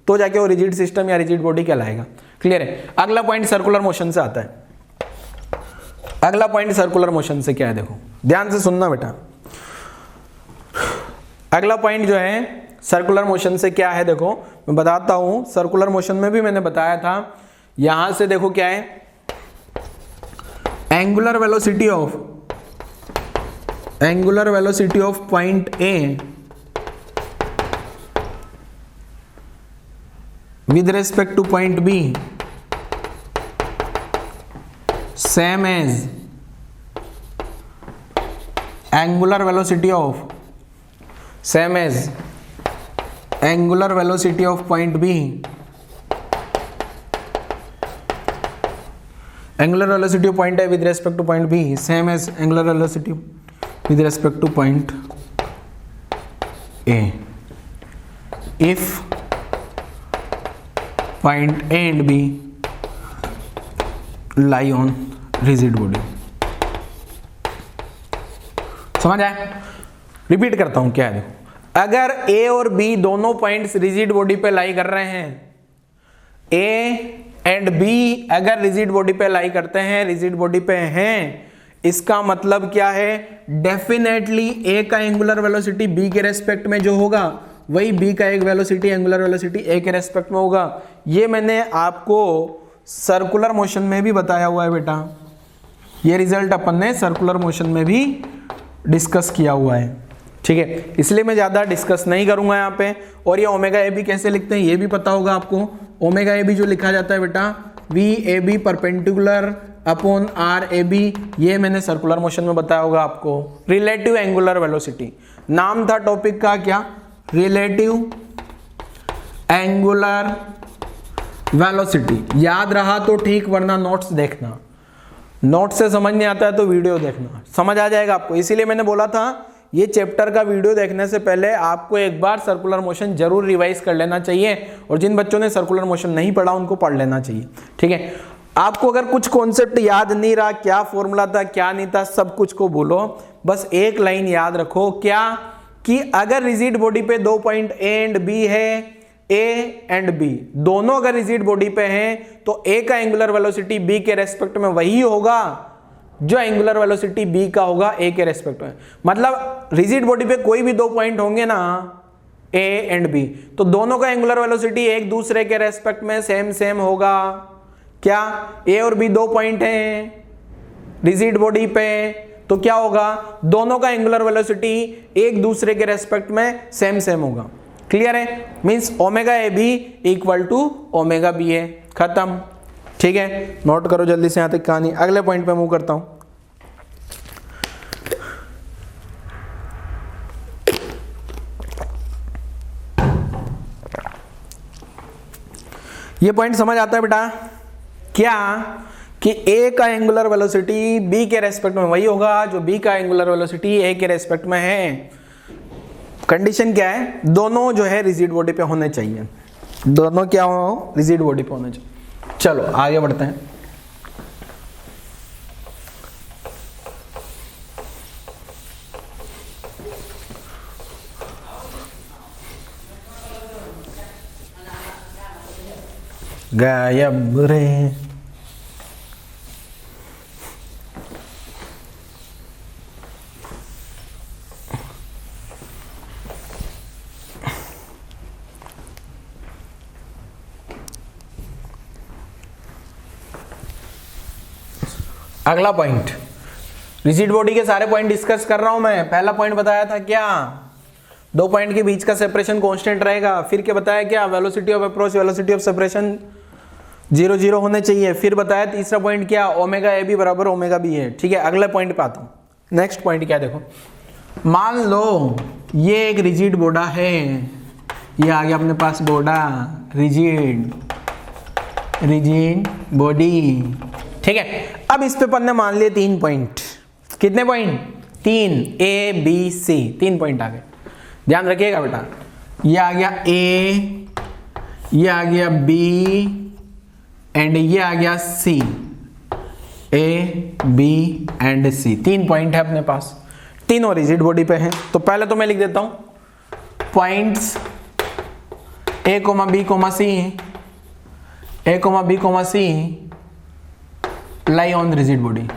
S1: तो जाके वो रिजिड सिस्टम या रिजिड बॉडी कहलाएगा। क्लियर है? अगला पॉइंट सर्कुलर मोशन से आता है। अगला पॉइंट सर्कुलर मोशन से क्या है, देखो ध्यान से सुनना बेटा। अगला पॉइंट जो है सर्कुलर मोशन से क्या है, देखो मैं बताता हूं। सर्कुलर मोशन में भी मैंने बताया था, यहां से देखो क्या है, angular velocity of point A with respect to point B same as angular velocity of angular velocity of point B, angular velocity of point A with respect to point B same as angular velocity with respect to point A if point A and B lie on rigid body। समझ आया? Repeat करता हूं क्या है, देखो अगर A और B दोनों पॉइंट्स रिजिड बॉडी पे लाई कर रहे हैं, A एंड बी अगर रिजिड बॉडी पे लाई करते हैं, रिजिड बॉडी पे हैं, इसका मतलब क्या है, डेफिनेटली ए का एंगुलर वेलोसिटी बी के रेस्पेक्ट में जो होगा वही बी का एक वेलोसिटी एंगुलर वेलोसिटी ए के रेस्पेक्ट में होगा। ये मैंने आपको सर्कुलर मोशन में भी बताया हुआ है बेटा, ये रिजल्ट अपन ने सर्कुलर मोशन में भी डिस्कस किया हुआ है, ठीक है, इसलिए मैं ज्यादा डिस्कस नहीं करूंगा यहाँ पे। और ये ओमेगा ए बी कैसे लिखते हैं ये भी पता होगा आपको। ओमेगा ए बी जो लिखा जाता है बेटा V A B perpendicular upon R A B, ये मैंने सर्कुलर मोशन में बताया होगा आपको। रिलेटिव एंगुलर वेलोसिटी नाम था टॉपिक का, क्या, रिलेटिव एंगुलर वेलोसिटी। याद रहा तो ठीक, वरना नोट्स देखना, नोट्स से समझ नहीं आता है तो वीडियो देखना, समझ आ जाएगा आपको। इसीलिए मैंने बोला था ये चैप्टर का वीडियो देखने से पहले आपको एक बार सर्कुलर मोशन जरूर रिवाइज कर लेना चाहिए, और जिन बच्चों ने सर्कुलर मोशन नहीं पढ़ा उनको पढ़ लेना चाहिए, ठीक है। आपको अगर कुछ कॉन्सेप्ट याद नहीं रहा, क्या फॉर्मूला था क्या नहीं था, सब कुछ को बोलो, बस एक लाइन याद रखो, क्या, कि अगर रिजिड बॉडी पे दो पॉइंट ए एंड बी है, ए एंड बी दोनों अगर रिजिड बॉडी पे हैं, तो ए का एंगुलर वेलोसिटी बी के रेस्पेक्ट में वही होगा जो एंगुलर वेलोसिटी बी का होगा ए के रेस्पेक्ट में। मतलब रिजिड बॉडी पे कोई भी दो पॉइंट होंगे ना ए एंड बी, तो दोनों का एंगुलर वेलोसिटी एक दूसरे के रेस्पेक्ट में सेम सेम होगा। क्या, ए और बी दो पॉइंट हैं रिजिड बॉडी पे, तो क्या होगा, दोनों का एंगुलर वेलोसिटी एक दूसरे के रेस्पेक्ट में सेम सेम होगा। क्लियर है? Means omega A B equal to omega B है, खत्म, ठीक है। नोट करो जल्दी से यहां तक कहानी। अगले पॉइंट पे मूव करता हूं। ये पॉइंट समझ आता है बेटा, क्या, कि ए का एंगुलर वेलोसिटी बी के रेस्पेक्ट में वही होगा जो बी का एंगुलर वेलोसिटी ए के रेस्पेक्ट में है। कंडीशन क्या है, दोनों जो है रिजिड बॉडी पे होने चाहिए, दोनों क्या हो, रिजिड बॉडी पे होने चाहिए। चलो आगे बढ़ते हैं। गायब रे, अगला पॉइंट, रिजिड बॉडी के सारे पॉइंट डिस्कस कर रहा हूं मैं। पहला पॉइंट बताया था क्या, दो पॉइंट के बीच का सेपरेशन कांस्टेंट रहेगा। फिर क्या बताया, क्या, velocity of approach velocity of separation 0 0 होने चाहिए। फिर बताया तीसरा पॉइंट क्या, ओमेगा ए बी बराबर ओमेगा बी है, ठीक है। अगले पॉइंट पे आता हूं। नेक्स्ट पॉइंट क्या, देखो मान लो ये एक रिजिड बोर्डा है, ये आ गया अपने पास बोर्डा, रिजिड बॉडी, ठीक है। अब इस पे अपन ने मान लिए 3 पॉइंट, कितने point, 3, A B C, 3 point आ गए। ध्यान रखिएगा बेटा, ये आ गया ए, ये आ गया बी एंड ये आ गया C, A B and C, 3 point है अपने पास, तीनों रिजिड बॉडी पे हैं। तो पहले तो मैं लिख देता हूं points A comma B comma C, A comma B comma C lie on rigid body,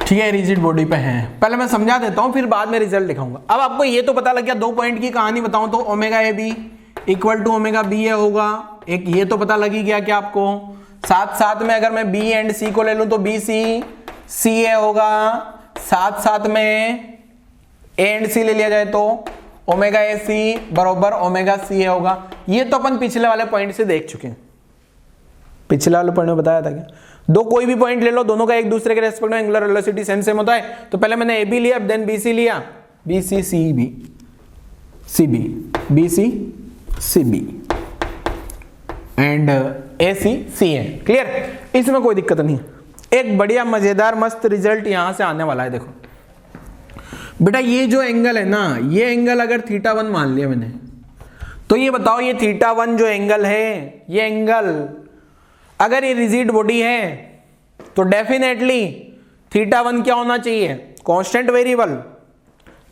S1: ठीक है, रिजिड बॉडी पे हैं। पहले मैं समझा देता हूं, फिर बाद में रिजल्ट दिखाऊंगा। अब आपको ये तो पता लग गया, दो पॉइंट की कहानी बताऊं तो omega A B equal to omega B A होगा, एक ये तो पता लग ही गया क्या आपको। साथ साथ में अगर मैं बी एंड सी को ले लूं तो बी सी सी ए होगा, साथ साथ में ए एंड सी ले लिया जाए तो ओमेगा ए सी बराबर ओमेगा सी ए होगा। ये तो अपन पिछले वाले पॉइंट से देख चुके हैं, पिछले वाले पॉइंट में बताया था क्या, दो कोई भी पॉइंट ले लो, दोनों का एक दूसरे के रेस्पेक्ट में एंगुलर वेलोसिटी सेम सेम होता है। तो पहले मैंने ए बी लिया, देन बी सी लिया, B C C B, C B, B C C B and A C C A. Clear, इसमें कोई दिक्कत नहीं है। एक बढ़िया मजेदार मस्त रिजल्ट यहां से आने वाला है। देखो बेटा ये जो एंगल है ना, ये एंगल अगर θ1 मान लिया मैंने, तो ये बताओ ये θ1 जो एंगल है, ये एंगल अगर ये रिजिड बॉडी है तो डेफिनेटली θ1 क्या होना चाहिए, कांस्टेंट वेरिएबल।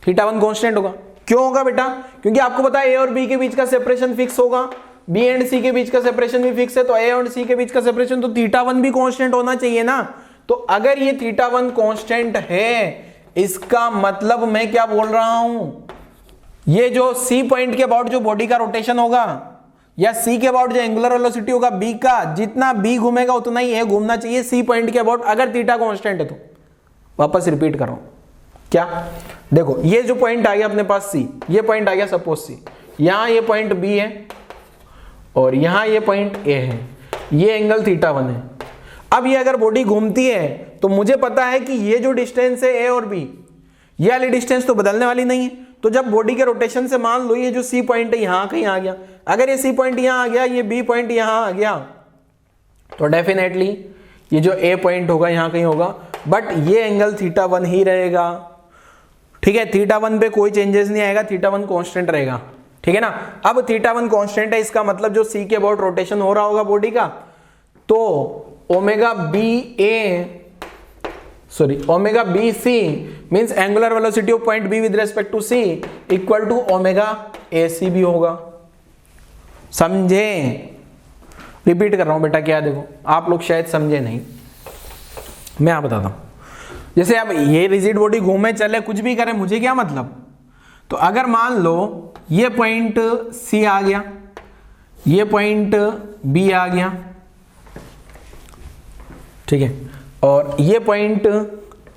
S1: θ1 कांस्टेंट होगा। क्यों होगा बेटा, क्योंकि आपको पता है ए और बी के बीच का सेपरेशन फिक्स होगा, बी एंड सी के बीच का सेपरेशन भी फिक्स है, तो ए और सी के बीच का सेपरेशन, तो θ1 भी कांस्टेंट होना चाहिए ना। तो अगर ये θ1 कांस्टेंट है, इसका मतलब मैं क्या बोल रहा हूं, ये जो सी पॉइंट के अबाउट जो बॉडी का रोटेशन होगा, या सी के अबाउट जो एंगुलर वेलोसिटी होगा बी का, जितना बी घूमेगा उतना ही ए घूमना चाहिए सी पॉइंट के अबाउट, अगर थीटा कांस्टेंट है तो। वापस रिपीट कर रहा हूं, क्या देखो ये जो पॉइंट आ गया अपने पास सी, ये पॉइंट आ गया सपोज सी, यहां ये पॉइंट बी है और यहां ये पॉइंट ए है, ये एंगल θ1 है। अब ये अगर बॉडी घूमती है तो मुझे पता है कि ये जो डिस्टेंस है ए और बी, ये वाली डिस्टेंस तो बदलने वाली नहीं है। तो जब बॉडी के रोटेशन से मान लो ये जो सी पॉइंट है यहां कहीं आ गया, अगर ये सी पॉइंट यहां आ गया, ये बी पॉइंट यहां आ गया, तो डेफिनेटली ये जो ए पॉइंट होगा यहां कहीं होगा, बट ये एंगल θ1 ही रहेगा। ठीक है, θ1 पे कोई चेंजेस नहीं आएगा, θ1 कांस्टेंट रहेगा। ठीक है ना। अब θ1 कांस्टेंट है, इसका मतलब जो सी के अबाउट रोटेशन हो रहा होगा बॉडी का, तो omega B C means angular velocity of point B with respect to C equal to omega A C भी होगा। समझे? रिपीट कर रहा हूं बेटा, क्या देखो आप लोग शायद समझे नहीं, मैं आप बताता हूं। जैसे अब ये रिजिड बॉडी घूमे चले कुछ भी करे, मुझे क्या मतलब। तो अगर मान लो ये पॉइंट सी आ गया, ये पॉइंट बी आ गया, ठीक है, और ये पॉइंट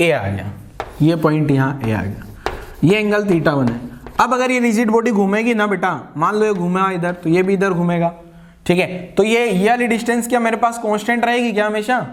S1: ए आ गया, ये पॉइंट यहां ए आ गया, ये एंगल θ1 है। अब अगर ये रिजिड बॉडी घूमेगी ना बेटा, मान लो ये घूमेगा इधर, तो ये भी इधर घूमेगा। ठीक है, तो ये वाली डिस्टेंस क्या मेरे पास कांस्टेंट रहेगी क्या हमेशा?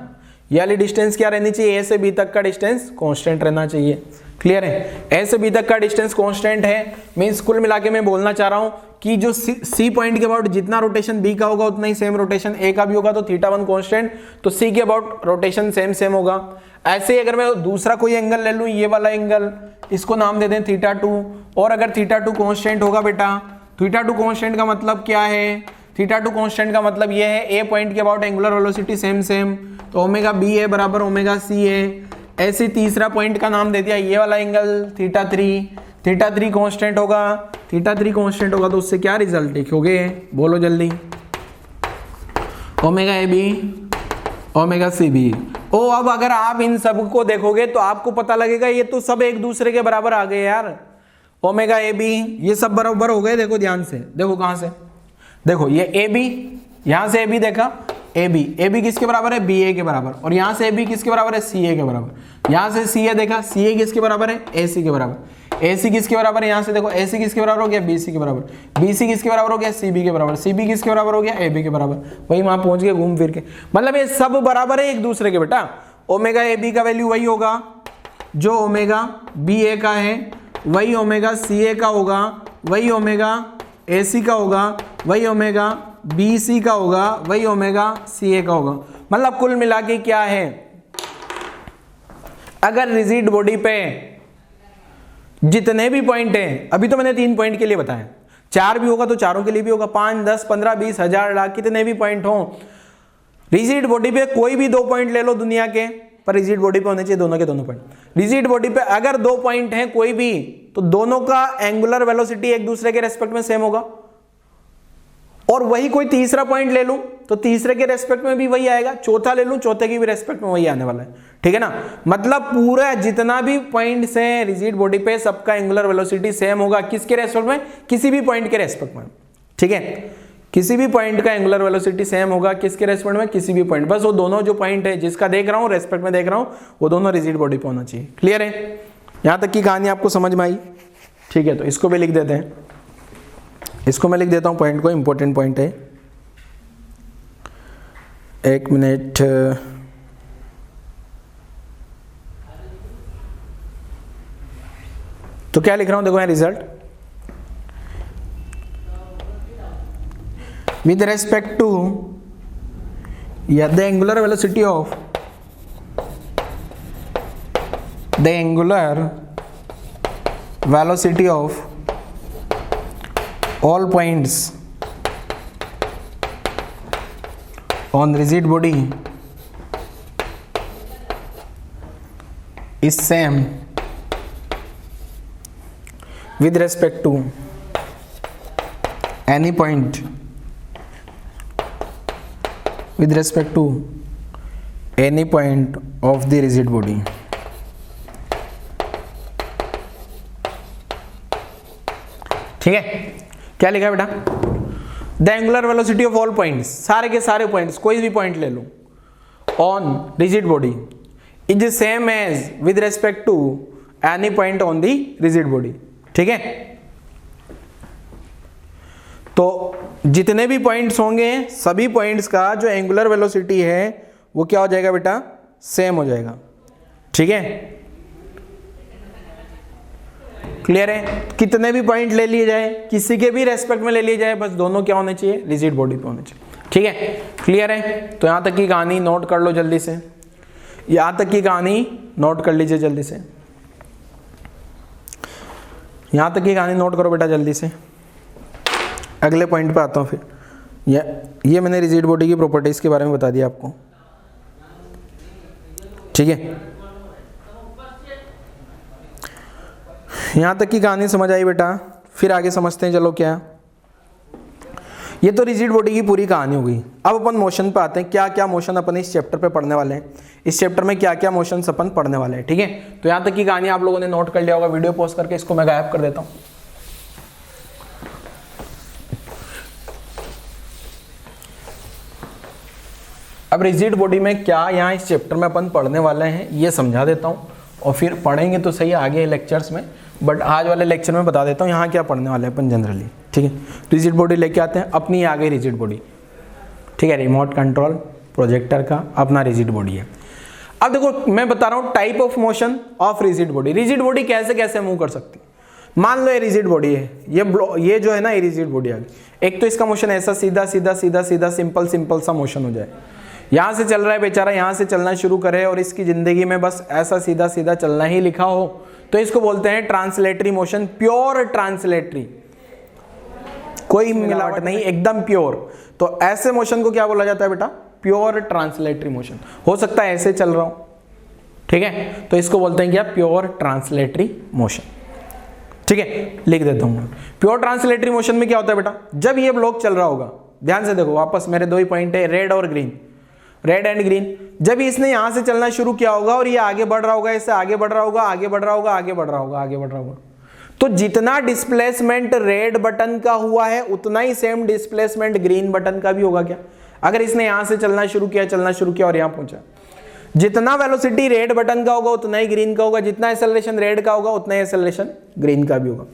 S1: ये वाली डिस्टेंस क्या रहनी चाहिए? ए से बी तक का डिस्टेंस कांस्टेंट रहना चाहिए। क्लियर है? ए से बी तक का डिस्टेंस कांस्टेंट है, मींस कुल मिला के मैं बोलना चाह रहा हूं कि जो सी पॉइंट के अबाउट जितना रोटेशन बी का होगा उतना ही सेम रोटेशन ए का भी होगा, तो θ1 कांस्टेंट, तो सी के अबाउट रोटेशन सेम होगा। ऐसे ही अगर मैं दूसरा कोई एंगल ले लूं, ये वाला एंगल, इसको नाम दे दें θ2, और अगर θ2 कांस्टेंट होगा बेटा, θ2 कांस्टेंट का मतलब क्या है? θ2 कांस्टेंट का मतलब ये है ए पॉइंट के अबाउट एंगुलर वेलोसिटी सेम, तो ओमेगा बी ए बराबर ओमेगा सी ए। ऐसे तीसरा पॉइंट का नाम दे दिया ये वाला एंगल θ3 कांस्टेंट होगा, θ3 कांस्टेंट होगा, तो उससे क्या रिजल्ट लिखोगे? बोलो जल्दी। Omega A B omega C B. ओ अब अगर आप इन सब को देखोगे तो आपको पता लगेगा ये तो सब एक दूसरे के बराबर आ गए यार। ओमेगा ए बी ये सब बराबर हो गए। देखो ध्यान से, देखो कहां से, देखो ये ए बी, यहां से ए बी देखा, ए बी किसके बराबर है? बी ए के बराबर। और यहां से ए बी किसके बराबर है? सी ए के बराबर। यहां से सी ए देखा, सी ए किसके बराबर है? ए सी के बराबर। ए सी किसके बराबर है? यहां से देखो ए सी किसके बराबर हो गया? बी सी के बराबर। बी सी किसके बराबर हो गया? सी बी के बराबर। सी बी किसके बराबर हो गया? ए बी के बराबर। वही वहां पहुंच गए घूम फिर के, मतलब ये सब बराबर है एक दूसरे के बेटा। ओमेगा ए बी का वैल्यू वही होगा जो ओमेगा बी ए का है, वही ओमेगा सी ए का होगा, वही ओमेगा ए सी का होगा, वही ओमेगा बी सी का होगा, वही ओमेगा सी ए का होगा। मतलब कुल मिला के क्या है, अगर रिजिड बॉडी पे जितने भी पॉइंट हैं, अभी तो मैंने 3 पॉइंट के लिए बताया, 4 भी होगा तो चारों के लिए भी होगा, 5, 10, 15, 20, 1000, लाख कितने भी पॉइंट हो, रिजिड बॉडी पे कोई भी 2 पॉइंट ले लो दुनिया के, पर रिजिड बॉडी पे होने चाहिए दोनों के दोनों पॉइंट। रिजिड बॉडी पे अगर 2 पॉइंट हैं कोई भी, तो दोनों का एंगुलर वेलोसिटी एक दूसरे के रेस्पेक्ट में सेम होगा। और वही कोई तीसरा पॉइंट ले लूं तो तीसरे के रेस्पेक्ट में भी वही आएगा, चौथा ले लूं चौथे की भी रेस्पेक्ट में वही आने वाला है। ठीक है ना, मतलब पूरा जितना भी पॉइंट्स हैं रिजिड बॉडी पे सबका एंगुलर वेलोसिटी सेम होगा। किसके रेस्पेक्ट में? किसी भी पॉइंट के रेस्पेक्ट में। ठीक है, किसी भी पॉइंट का एंगुलर वेलोसिटी सेम होगा, किसके रेस्पेक्ट में? किसी भी पॉइंट। बस वो दोनों जो पॉइंट है जिसका देख रहा हूं रेस्पेक्ट में देख रहा हूं, वो दोनों रिजिड बॉडी पे होना चाहिए। क्लियर है? यहां तक की कहानी आपको समझ में आई? ठीक है, तो इसको भी लिख देते हैं, इसको मैं लिख देता हूं पॉइंट को, इंपॉर्टेंट पॉइंट है। 1 मिनट, तो क्या लिख रहा हूं देखो, है result with respect to the angular velocity of all points on rigid body is same with respect to any point of the rigid body. ठीक है, क्या लिखा है बेटा? The angular velocity of all points, सारे के सारे पॉइंट्स, कोई भी पॉइंट ले लो, on rigid body is same as with respect to any point on the rigid body. ठीक है, तो जितने भी पॉइंट्स होंगे सभी पॉइंट्स का जो एंगुलर वेलोसिटी है वो क्या हो जाएगा बेटा? सेम हो जाएगा। ठीक है, क्लियर है? कितने भी पॉइंट ले लिए जाए, किसी के भी रेस्पेक्ट में ले लिए जाए, बस दोनों क्या होने चाहिए? रिजिड बॉडी पे होने चाहिए। ठीक है, क्लियर है? तो यहां तक की कहानी नोट कर लो जल्दी से, यहां तक की कहानी नोट कर लीजिए जल्दी से, यहां तक की कहानी नोट करो बेटा जल्दी से। अगले पॉइंट पे आता हूं फिर। ये मैंने रिजिड बॉडी की प्रॉपर्टीज के बारे में बता दिया आपको। ठीक है, यहां तक की कहानी समझ आई बेटा? फिर आगे समझते हैं, चलो क्या। ये तो रिजिड बॉडी की पूरी कहानी हो गई। अब अपन मोशन पे आते हैं, क्या क्या मोशन अपन इस चैप्टर पे पढ़ने वाले हैं, इस चैप्टर में क्या क्या मोशन अपन पढ़ने वाले हैं। ठीक है, तो यहां तक की कहानी आप लोगों ने नोट कर लिया होगा। वीडियो पॉज करके इसको मैं गायब कर देता हूं। अब रिजिड बॉडी में क्या यहाँ इस चैप्टर में अपन पढ़ने वाले हैं ये समझा देता हूँ, और फिर पढ़ेंगे तो सही आगे लेक्चर्स में, बट आज वाले लेक्चर में बता देता हूँ यहाँ क्या पढ़ने वाले हैं अपन जनरली। ठीक है, रिजिड बॉडी लेके आते हैं, अपनी आ गई रिजिड बॉडी। ठीक है, रिमोट कंट्रोल प्रोजेक्टर का अपना रिजिड बॉडी है। अब देखो मैं बता रहा हूँ type of motion of rigid body. Rigid body कैसे कैसे मूव कर सकती है। मान लो ये रिजिड बॉडी है, ये जो है ना ये रिजिड बॉडी आ गई। एक तो इसका मोशन ऐसा सीधा सीधा सीधा सीधा सिंपल सिंपल सा मोशन हो जाए, यहां से चल रहा है बेचारा, यहां से चलना शुरू करे और इसकी जिंदगी में बस ऐसा सीधा सीधा चलना ही लिखा हो, तो इसको बोलते हैं ट्रांसलेटरी मोशन, प्योर ट्रांसलेटरी, कोई मिलावट नहीं, एकदम प्योर। तो ऐसे मोशन को क्या बोला जाता है बेटा? Pure translatory motion. हो सकता है ऐसे चल रहा हूं, ठीक है, तो इसको बोलते हैं क्या? Pure translatory motion. ठीक है, लिख देता हूं। प्योर ट्रांसलेटरी मोशन में क्या होता है बेटा? जब ये ब्लॉक चल रहा होगा, ध्यान से देखो, वापस मेरे दो ही पॉइंट है, रेड और ग्रीन, रेड एंड ग्रीन। जब इसने यहां से चलना शुरू किया होगा और ये आगे बढ़ रहा होगा, इससे आगे बढ़ रहा होगा, आगे बढ़ रहा होगा, आगे बढ़ रहा होगा, आगे बढ़ रहा होगा, तो जितना डिस्प्लेसमेंट रेड बटन का हुआ है उतना ही सेम डिस्प्लेसमेंट ग्रीन बटन का भी होगा क्या? अगर इसने यहां से चलना शुरू किया और यहां पहुंचा, जितना वेलोसिटी रेड बटन का होगा उतना ही ग्रीन का होगा, जितना एक्सेलरेशन रेड का होगा उतना ही एक्सेलरेशन ग्रीन का भी होगा।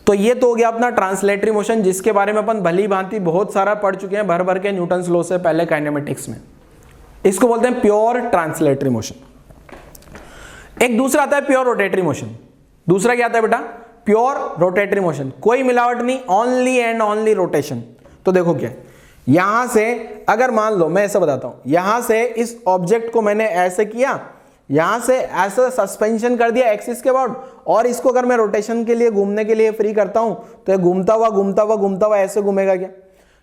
S1: तो ये तो हो गया अपना ट्रांसलेटरी मोशन, जिसके बारे में अपन भली भांति बहुत सारा पढ़ चुके हैं, भर भर के न्यूटन्स लॉ से पहले काइनेमेटिक्स में। इसको बोलते हैं प्योर ट्रांसलेटरी मोशन। एक दूसरा आता है प्योर रोटेटरी मोशन। दूसरा क्या आता है बेटा? प्योर रोटेटरी मोशन, कोई मिलावट नहीं, ओनली एंड ओनली रोटेशन। तो देखो क्या, यहां से अगर मान लो, मैं ऐसा बताता हूं, यहां से इस ऑब्जेक्ट को मैंने ऐसे किया, यहां से ऐसा सस्पेंशन कर दिया एक्सिस के अबाउट, और इसको अगर मैं रोटेशन के लिए घूमने के लिए फ्री करता हूं तो ये घूमता हुआ ऐसे घूमेगा क्या?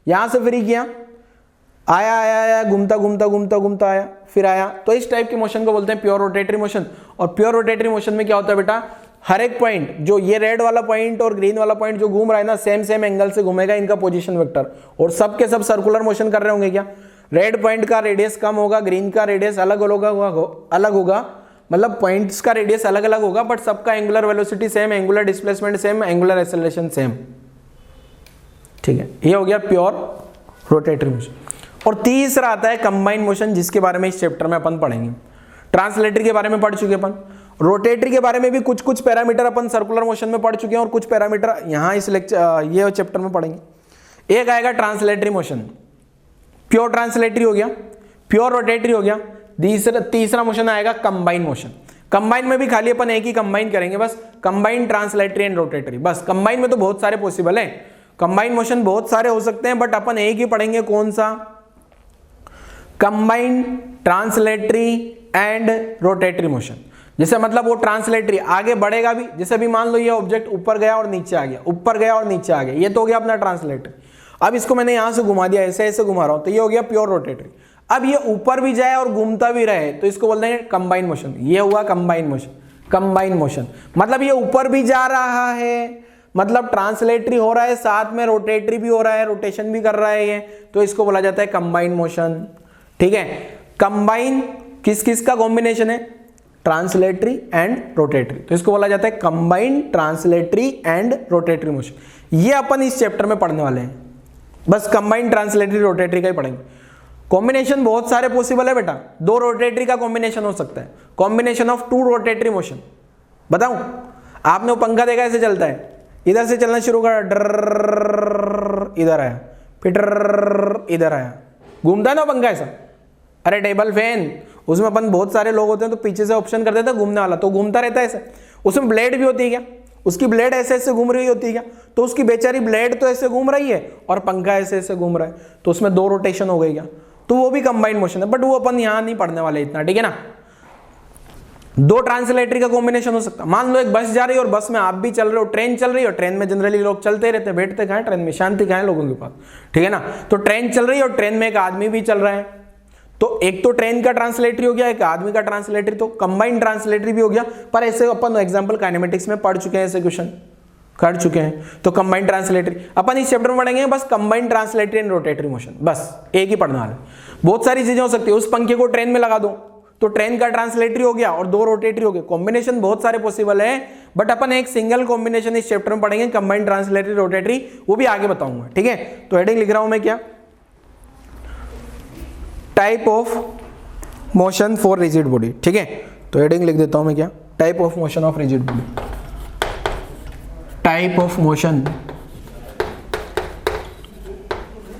S1: यहां से फ्री किया, आया घूमता आया, फिर आया, तो इस टाइप के मोशन को बोलते हैं प्योर रोटेटरी मोशन। और प्योर रोटेटरी मोशन में क्या होता है बेटा? हर एक पॉइंट, जो ये रेड वाला पॉइंट और ग्रीन वाला पॉइंट जो घूम रहा है ना, सेम एंगल से घूमेगा इनका पोजीशन वेक्टर, और सब के सब सर्कुलर मोशन कर रहे होंगे क्या? रेड पॉइंट का रेडियस कम होगा, ग्रीन का रेडियस अलग होगा, मतलब पॉइंट्स का रेडियस अलग अलग होगा, बट सबका angular velocity same, angular displacement same, angular acceleration same. ठीक है, ये हो गया प्योर रोटेटरी मोशन। और तीसरा आता है कंबाइंड मोशन, जिसके बारे में इस चैप्टर में अपन पढ़ेंगे। ट्रांसलेटरी के बारे में पढ़ चुके अपन, रोटेटरी के बारे में भी कुछ पैरामीटर अपन सर्कुलर मोशन में पढ़ चुके हैं, और कुछ पैरामीटर यहाँ इस ये चैप्टर में पढ़ेंगे। एक आएगा ट्रांसलेटरी मोशन, प्योर ट्रांसलेटरी हो गया, प्योर रोटेटरी हो गया। तीसरा मोशन आएगा कंबाइन मोशन। कंबाइन में भी खाली अपन एक ही कंबाइन करेंगे, बस कंबाइन ट्रांसलेटरी एंड रोटेटरी। बस कंबाइन में तो बहुत सारे पॉसिबल है, कंबाइंड मोशन बहुत सारे हो सकते हैं, बट अपन एक ही पढ़ेंगे, कौन सा? Combined translatory and rotatory motion. जैसे मतलब वो ट्रांसलेटरी आगे बढ़ेगा भी, जैसे अभी मान लो ये ऑब्जेक्ट ऊपर गया और नीचे आ गया, ऊपर गया और नीचे आ गया, ये तो हो गया अपना ट्रांसलेटरी। अब इसको मैंने यहां से घुमा दिया, ऐसे ऐसे घुमा रहा हूं, तो ये हो गया प्योर रोटेटरी। अब ये ऊपर भी जाए और घूमता भी रहे तो इसको बोलते हैं कंबाइंड मोशन। ये हुआ कंबाइंड मोशन। कंबाइंड मोशन मतलब ये ऊपर भी जा रहा है, मतलब ट्रांसलेटरी हो रहा है, साथ में रोटेटरी भी हो रहा है, रोटेशन भी कर रहा है ये, तो इसको बोला जाता है कंबाइंड मोशन। ठीक है, कंबाइन किस किस का कॉम्बिनेशन है? ट्रांसलेटरी एंड रोटेटरी, तो इसको बोला जाता है combined translatory and rotatory motion. ये अपन इस चैप्टर में पढ़ने वाले हैं, बस कंबाइंड ट्रांसलेटरी रोटेटरी का ही पढ़ेंगे। कॉम्बिनेशन बहुत सारे पॉसिबल है बेटा, 2 रोटेटरी का कॉम्बिनेशन हो सकता है, कॉम्बिनेशन ऑफ 2 रोटेटरी मोशन। बताऊं, आपने वो पंखा देखा ऐसे चलता है, इधर से चलना शुरू करा, डर इधर आया, फिर इधर आया, घूमता है ना पंखा ऐसा। अरे टेबल फैन, उसमें अपन बहुत सारे लोग होते हैं तो पीछे से ऑप्शन कर देते हैं घूमने वाला, तो घूमता रहता है ऐसे। उसमें ब्लेड भी होती है क्या? उसकी ब्लेड ऐसे ऐसे घूम रही होती है क्या? तो उसकी बेचारी ब्लेड तो ऐसे घूम रही है और पंखा ऐसे ऐसे घूम रहा है, तो उसमें 2 रोटेशन हो गई क्या? तो वो भी कंबाइंड मोशन है, बट वो अपन यहां नहीं पढ़ने वाले इतना, ठीक है ना। 2 ट्रांसलेटरी का कॉम्बिनेशन हो सकता है। मान लो एक बस जा रही है और बस में आप भी चल रहे हो, ट्रेन चल रही है, और ट्रेन में जनरली लोग चलते रहते हैं, बैठते कहाँ हैं ट्रेन में, शांति कहाँ है लोगों के पास, ठीक है ना। तो ट्रेन चल रही है और ट्रेन में एक आदमी भी चल रहा है, तो एक तो ट्रेन का ट्रांसलेटरी हो गया, एक आदमी का ट्रांसलेटरी, तो कंबाइंड ट्रांसलेटरी भी हो गया। पर ऐसे अपन एग्जांपल काइनेमेटिक्स में पढ़ चुके हैं, ऐसे क्वेश्चन कर चुके हैं, तो कंबाइंड ट्रांसलेटरी अपन इस चैप्टर में पढ़ेंगे, बस combined translatory and rotatory motion, बस एक ही पढ़ने वाले। बहुत सारी चीजें हो सकती है, उस पंखे को ट्रेन में लगा दो तो ट्रेन का ट्रांसलेटरी हो गया और 2 रोटेटरी हो गए। कॉम्बिनेशन बहुत सारे पॉसिबल है, बट अपन एक सिंगल कॉम्बिनेशन इस चैप्टर में पढ़ेंगे, कंबाइंड ट्रांसलेटरी रोटेटरी, वो भी आगे बताऊंगा, ठीक है। तो हेडिंग लिख रहा हूं मैं क्या, type of motion for rigid body, ठीक है। तो हेडिंग लिख देता हूं मैं क्या, type of motion of rigid body, type of motion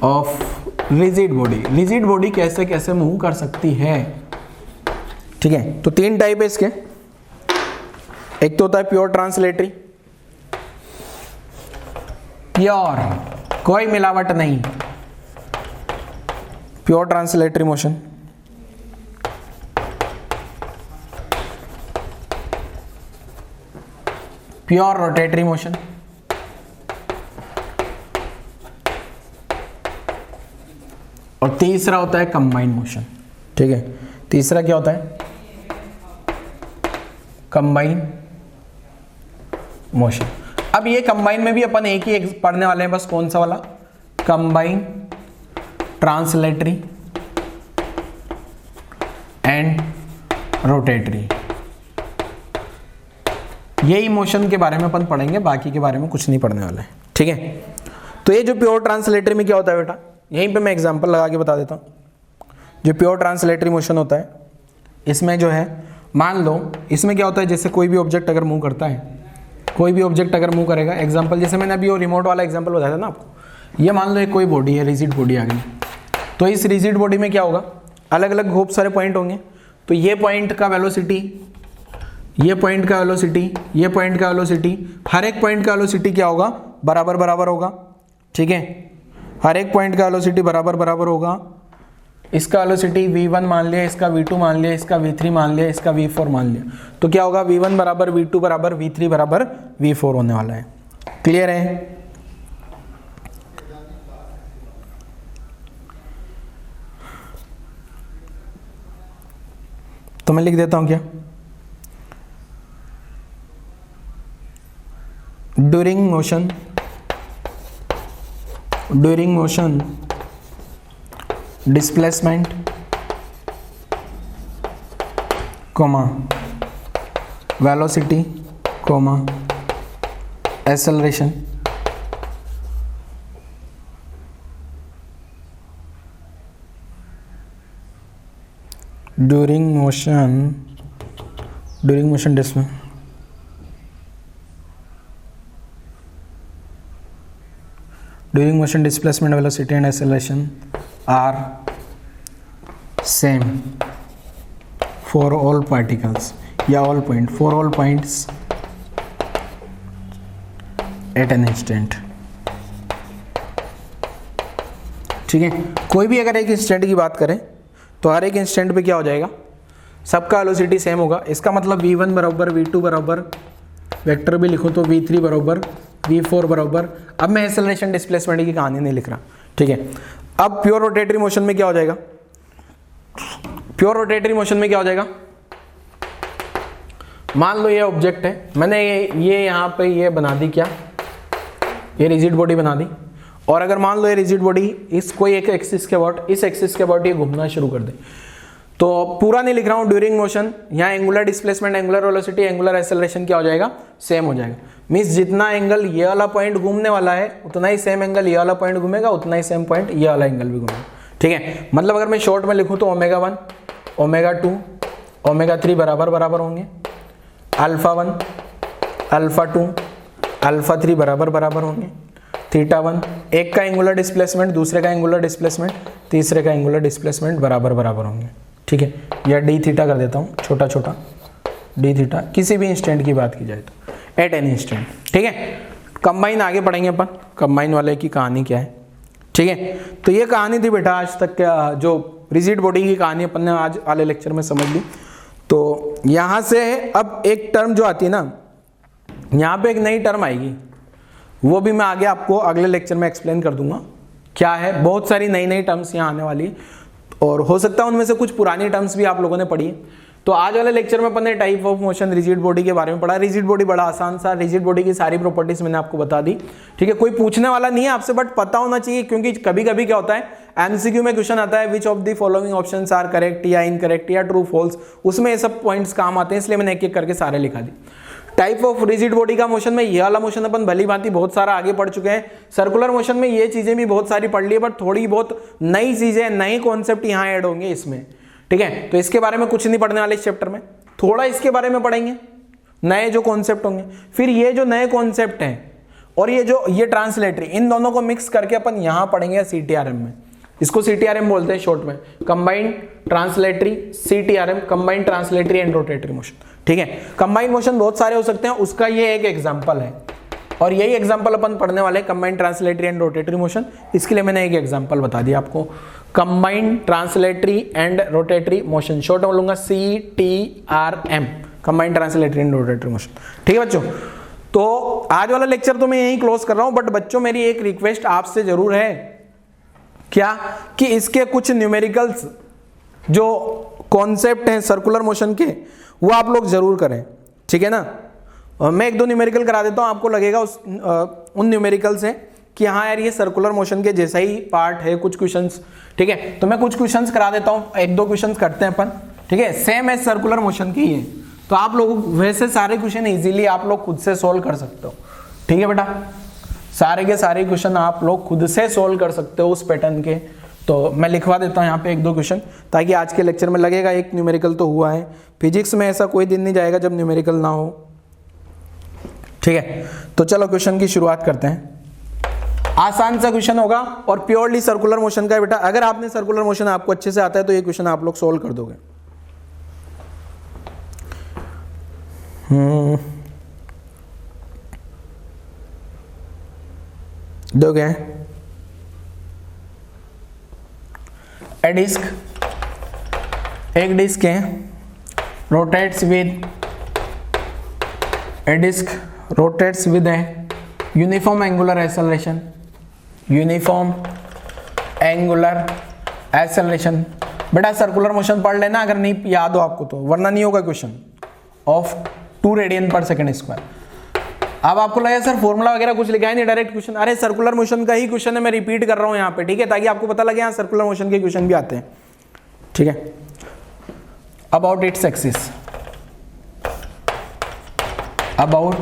S1: of rigid body. Rigid body कैसे कैसे मूव कर सकती है, ठीक है। तो 3 टाइप है इसके, एक तो होता है प्योर ट्रांसलेटरी, प्योर कोई मिलावट नहीं, pure translatory motion. Pure rotatory motion, और तीसरा होता है कंबाइंड मोशन, ठीक है। तीसरा क्या होता है, कंबाइंड मोशन। अब ये कंबाइन में भी अपन एक ही पढ़ने वाले हैं, बस कौन सा वाला, कंबाइंड ट्रांसलेटरी एंड रोटेटरी। यही मोशन के बारे में अपन पढ़ेंगे, बाकी के बारे में कुछ नहीं पढ़ने वाले हैं, ठीक है। तो ये जो प्योर ट्रांसलेटरी में क्या होता है बेटा, यहीं पे मैं एग्जांपल लगा के बता देता हूं। जो प्योर ट्रांसलेटरी मोशन होता है, इसमें जो है, मान लो इसमें क्या होता है, जैसे कोई भी ऑब्जेक्ट अगर मूव करता है, कोई भी ऑब्जेक्ट अगर मूव करेगा, एग्जांपल जैसे मैंने अभी वो रिमोट वाला एग्जांपल बताया था ना आपको, ये मान लो एक कोई बॉडी है, रिजिड बॉडी आ गई, तो इस रिजिड बॉडी में क्या होगा, अलग अलग खूब सारे पॉइंट होंगे। तो ये पॉइंट का वेलोसिटी, ये पॉइंट का वेलोसिटी, ये पॉइंट का वेलोसिटी, हर एक पॉइंट का वेलोसिटी क्या होगा, बराबर बराबर होगा, ठीक है। हर एक पॉइंट का वेलोसिटी बराबर बराबर होगा। इसका वेलोसिटी v1 मान लिया, इसका v2 मान लिया, इसका v3 मान लिया, इसका v4 मान लिया, तो क्या होगा, v1 बराबर v2 बराबर v3 बराबर v4 होने वाला है। क्लियर है। तो मैं लिख देता हूं क्या, during motion displacement, comma velocity, comma acceleration, during motion displacement, during motion displacement velocity and acceleration are same for all particles या all point, for all points at an instant, ठीक है। कोई भी अगर एक इंस्टेंट की बात करें तो हर एक इंस्टेंट पे क्या हो जाएगा, सबका वेलोसिटी सेम होगा। इसका मतलब v1 बराबर v2 बराबर, वेक्टर भी लिखूँ तो v3 बराबर v4 बराबर। अब मैं एक्सेलरेशन डिस्प्लेसमेंट की कहानी नहीं लिख रहा, ठीक है। अब प्योर रोटेटरी मोशन में क्या हो जाएगा, प्योर रोटेटरी मोशन में क्या हो जाएगा, मान लो ये ऑब्जेक्ट है, मैंने ये यहाँ पे ये बना दी, क्या ये रिजिड बॉडी बना दी, और अगर मान लो ये रिजिड बॉडी इस कोई एक एक्सिस के अबाउट, इस एक्सिस के अबाउट ये घूमना शुरू कर दे, तो पूरा नहीं लिख रहा हूँ, ड्यूरिंग मोशन यहाँ angular displacement, angular velocity, angular acceleration क्या हो जाएगा, सेम हो जाएगा। मीन्स जितना एंगल ये वाला पॉइंट घूमने वाला है उतना ही सेम एंगल ये वाला पॉइंट घूमेगा, उतना ही सेम पॉइंट ये वाला एंगल भी घूमेगा, ठीक है। मतलब अगर मैं शॉर्ट में लिखूँ तो ω1 ω2 ω3 बराबर बराबर होंगे, α1 α2 α3 बराबर बराबर होंगे, θ1 एक का एंगुलर डिस्प्लेसमेंट, दूसरे का एंगुलर डिस्प्लेसमेंट, तीसरे का एंगुलर डिस्प्लेसमेंट बराबर बराबर होंगे, ठीक है। या डी थीटा कर देता हूँ, छोटा छोटा डी थीटा, किसी भी इंस्टेंट की बात की जाए तो एट एनी इंस्टेंट, ठीक है। कंबाइन आगे पढ़ेंगे अपन, कंबाइन वाले की कहानी क्या है, ठीक है। तो ये कहानी थी बेटा आज तक क्या, जो रिजिड बॉडी की कहानी अपन ने आज वाले लेक्चर में समझ ली। तो यहाँ से अब एक टर्म जो आती है ना, यहाँ पे एक नई टर्म आएगी, वो भी मैं आगे आपको अगले लेक्चर में एक्सप्लेन कर दूंगा क्या है। बहुत सारी नई नई टर्म्स यहाँ आने वाली, और हो सकता है उनमें से कुछ पुरानी टर्म्स भी आप लोगों ने पढ़ी। तो आज वाले लेक्चर में अपन ने type of motion rigid body के बारे में पढ़ा। रिजिड बॉडी बड़ा आसान सा, रिजिड बॉडी की सारी प्रॉपर्टीज मैंने आपको बता दी, ठीक है। कोई पूछने वाला नहीं है आपसे, बट पता होना चाहिए, क्योंकि कभी कभी क्या होता है एमसीक्यू में क्वेश्चन आता है which of the following options are correct या इनकरेक्ट या ट्रू फॉल्स, उसमें ये सब पॉइंट्स काम आते हैं, इसलिए मैंने एक एक करके सारे लिखा दी। टाइप ऑफ रिजिड बॉडी का मोशन में ये वाला मोशन अपन भली भांति बहुत सारा आगे पढ़ चुके हैं। सर्कुलर मोशन में ये चीजें भी बहुत सारी पढ़ ली है, बट थोड़ी बहुत नई चीजें, नए कॉन्सेप्ट यहाँ ऐड होंगे इसमें, ठीक है। तो इसके बारे में कुछ नहीं पढ़ने वाले इस चैप्टर में, थोड़ा इसके बारे में पढ़ेंगे, नए जो कॉन्सेप्ट होंगे, फिर ये जो नए कॉन्सेप्ट हैं और ये ट्रांसलेटरी, इन दोनों को मिक्स करके अपन यहाँ पढ़ेंगे CTRM में। इसको CTRM बोलते हैं शॉर्ट में, combined translatory, CTRM combined translatory and rotatory motion, ठीक है। कंबाइंड मोशन बहुत सारे हो सकते हैं, उसका ये एक एग्जांपल है, और यही एग्जांपल अपन पढ़ने वाले हैं, combined translatory and rotatory motion. इसके लिए मैंने एक एग्जांपल बता दिया आपको, combined translatory and rotatory motion, short में बोलूंगा CTRM, combined translatory and rotatory motion, ठीक है बच्चों। तो आज वाला लेक्चर तो मैं यही क्लोज कर रहा हूं, बट बच्चों मेरी एक रिक्वेस्ट आपसे जरूर है, क्या कि इसके कुछ न्यूमेरिकल्स जो कॉन्सेप्ट हैं सर्कुलर मोशन के, वो आप लोग जरूर करें, ठीक है ना। मैं एक दो न्यूमेरिकल करा देता हूं, आपको लगेगा उन न्यूमेरिकल से कि हाँ यार ये सर्कुलर मोशन के जैसा ही पार्ट है कुछ क्वेश्चंस, ठीक है। तो मैं कुछ क्वेश्चंस करा देता हूं, एक दो क्वेश्चंस करते हैं अपन, ठीक है, सेम है सर्कुलर मोशन के ही है। तो आप लोग वैसे सारे क्वेश्चन इजीली आप लोग खुद से सोल्व कर सकते हो, ठीक है बेटा, सारे के सारे क्वेश्चन आप लोग खुद से सोल्व कर सकते हो उस पैटर्न के। तो मैं लिखवा देता हूँ यहाँ पे एक दो क्वेश्चन, ताकि आज के लेक्चर में लगेगा एक न्यूमेरिकल तो हुआ है। फिजिक्स में ऐसा कोई दिन नहीं जाएगा जब न्यूमेरिकल ना हो, ठीक है। तो चलो क्वेश्चन की शुरुआत करते हैं। आसान सा क्वेश्चन होगा और प्योरली सर्कुलर मोशन का है बेटा। अगर आपने सर्कुलर मोशन आपको अच्छे से आता है तो ये क्वेश्चन आप लोग सोल्व कर दोगे। दोगे। ए डिस्क, एक डिस्क है, rotates with, a disc rotates with a uniform angular acceleration, uniform angular acceleration. बेटा सर्कुलर मोशन पढ़ लेना अगर नहीं याद हो आपको तो, वरना नहीं होगा क्वेश्चन, ऑफ 2 रेडियन पर सेकंड स्क्वायर। अब आपको लगेगा सर फॉर्मूला वगैरह कुछ लिखा है नहीं, डायरेक्ट क्वेश्चन। अरे सर्कुलर मोशन का ही क्वेश्चन है, मैं रिपीट कर रहा हूं यहाँ पे, ठीक है, ताकि आपको पता लगे यहाँ सर्कुलर मोशन के क्वेश्चन भी आते हैं, ठीक है। About its axis, about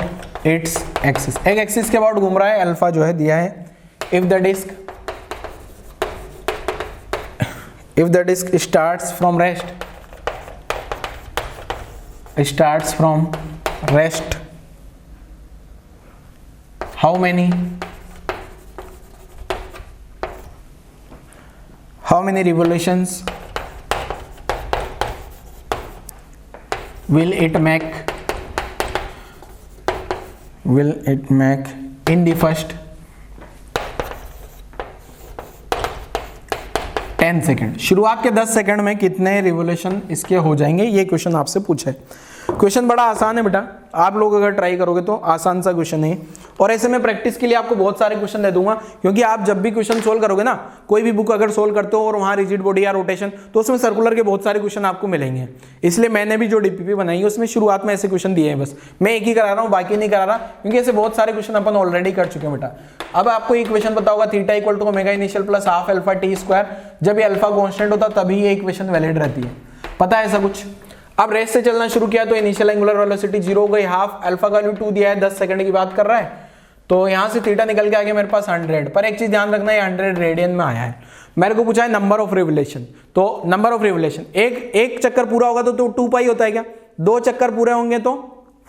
S1: its axis, एक एक्सिस के अबाउट घूम रहा है, अल्फा जो है दिया है। If the disc starts from rest, how many revolutions will it make in the first 10 second. शुरुआत के 10 सेकंड में कितने रिवोल्यूशन इसके हो जाएंगे, ये क्वेश्चन आपसे पूछा है। क्वेश्चन बड़ा आसान है बेटा, आप लोग अगर ट्राई करोगे तो आसान सा क्वेश्चन है। और ऐसे में प्रैक्टिस के लिए आपको बहुत सारे क्वेश्चन दे दूंगा, क्योंकि आप जब भी क्वेश्चन सोल्व करोगे ना, कोई भी बुक अगर सोल्व करते हो और वहां रिजिड बॉडी या रोटेशन, तो उसमें सर्कुलर के बहुत सारे क्वेश्चन आपको मिलेंगे। इसलिए मैंने भी जो डीपीपी बनाई है उसमें शुरुआत में ऐसे क्वेश्चन दिए हैं, बस मैं एक ही करा रहा हूँ, बाकी नहीं करा रहा, क्योंकि ऐसे बहुत सारे क्वेश्चन अपन ऑलरेडी कर चुके हैं बेटा। अब आपको एक क्वेश्चन पता होगा, theta equal to omega initial plus half alpha T square, जब ये अल्फा कांस्टेंट होता तभी ये इक्वेशन वैलिड रहती है, पता है ऐसा कुछ। अब रेस से चलना शुरू किया तो इनिशियल एंगुलर वेलोसिटी 0 हो गई, हाफ अल्फा का वैल्यू 2 दिया है, 10 सेकंड की बात कर रहा है, तो यहां से थीटा निकल के आ गया मेरे पास 100। पर एक चीज ध्यान रखना, ये 100 रेडियन में आया है। मेरे को पूछा है नंबर ऑफ रिवोल्यूशन, तो नंबर ऑफ रिवोल्यूशन एक चक्कर पूरा होगा तो 2 पाई होता है क्या, 2 चक्कर पूरे होंगे तो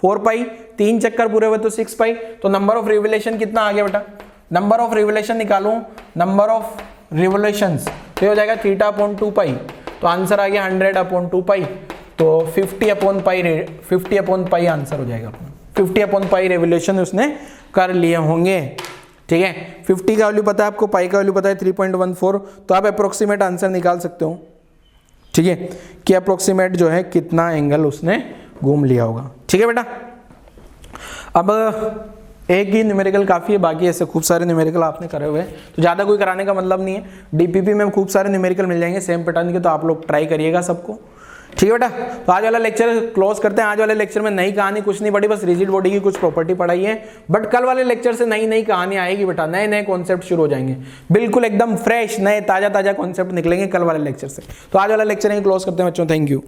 S1: 4 पाई, 3 चक्कर पूरे हुए तो 6 पाई। तो नंबर ऑफ रिवोल्यूशन कितना आ गया बेटा, नंबर ऑफ रिवोल्यूशन निकालूं, नंबर ऑफ रिवोल्यूशंस तो हो जाएगा थीटा अपॉन 2 पाई, तो आंसर आ गया 100 अपॉन 2 पाई, तो 50 अपॉन पाई आंसर हो जाएगा अपना। 50 अपॉन पाई रेवोल्यूशन उसने कर लिए होंगे, ठीक है। 50 का वैल्यू पता है आपको, पाई का वैल्यू पता है 3.14, तो आप अप्रोक्सीमेट आंसर निकाल सकते हो, ठीक है, कि अप्रोक्सीमेट जो है कितना एंगल उसने घूम लिया होगा, ठीक है बेटा। अब एक ही न्यूमेरिकल काफ़ी है, बाकी ऐसे खूब सारे न्यूमेरिकल आपने करे हुए हैं, तो ज़्यादा कोई कराने का मतलब नहीं है। डीपीपी में खूब सारे न्यूमेरिकल मिल जाएंगे सेम पैटर्न के, तो आप लोग ट्राई करिएगा सबको, ठीक है बेटा। तो आज वाला लेक्चर क्लोज करते हैं। आज वाले लेक्चर में नई कहानी कुछ नहीं पढ़ी, बस रिजिड बॉडी की कुछ प्रॉपर्टी पढ़ाई है, बट कल वाले लेक्चर से नई कहानी आएगी बेटा, नए नए कॉन्सेप्ट शुरू हो जाएंगे, बिल्कुल एकदम फ्रेश नए ताजा कॉन्सेप्ट निकलेंगे कल वाले लेक्चर से। तो आज वाला लेक्चर यहीं क्लोज करते हैं बच्चों, थैंक यू।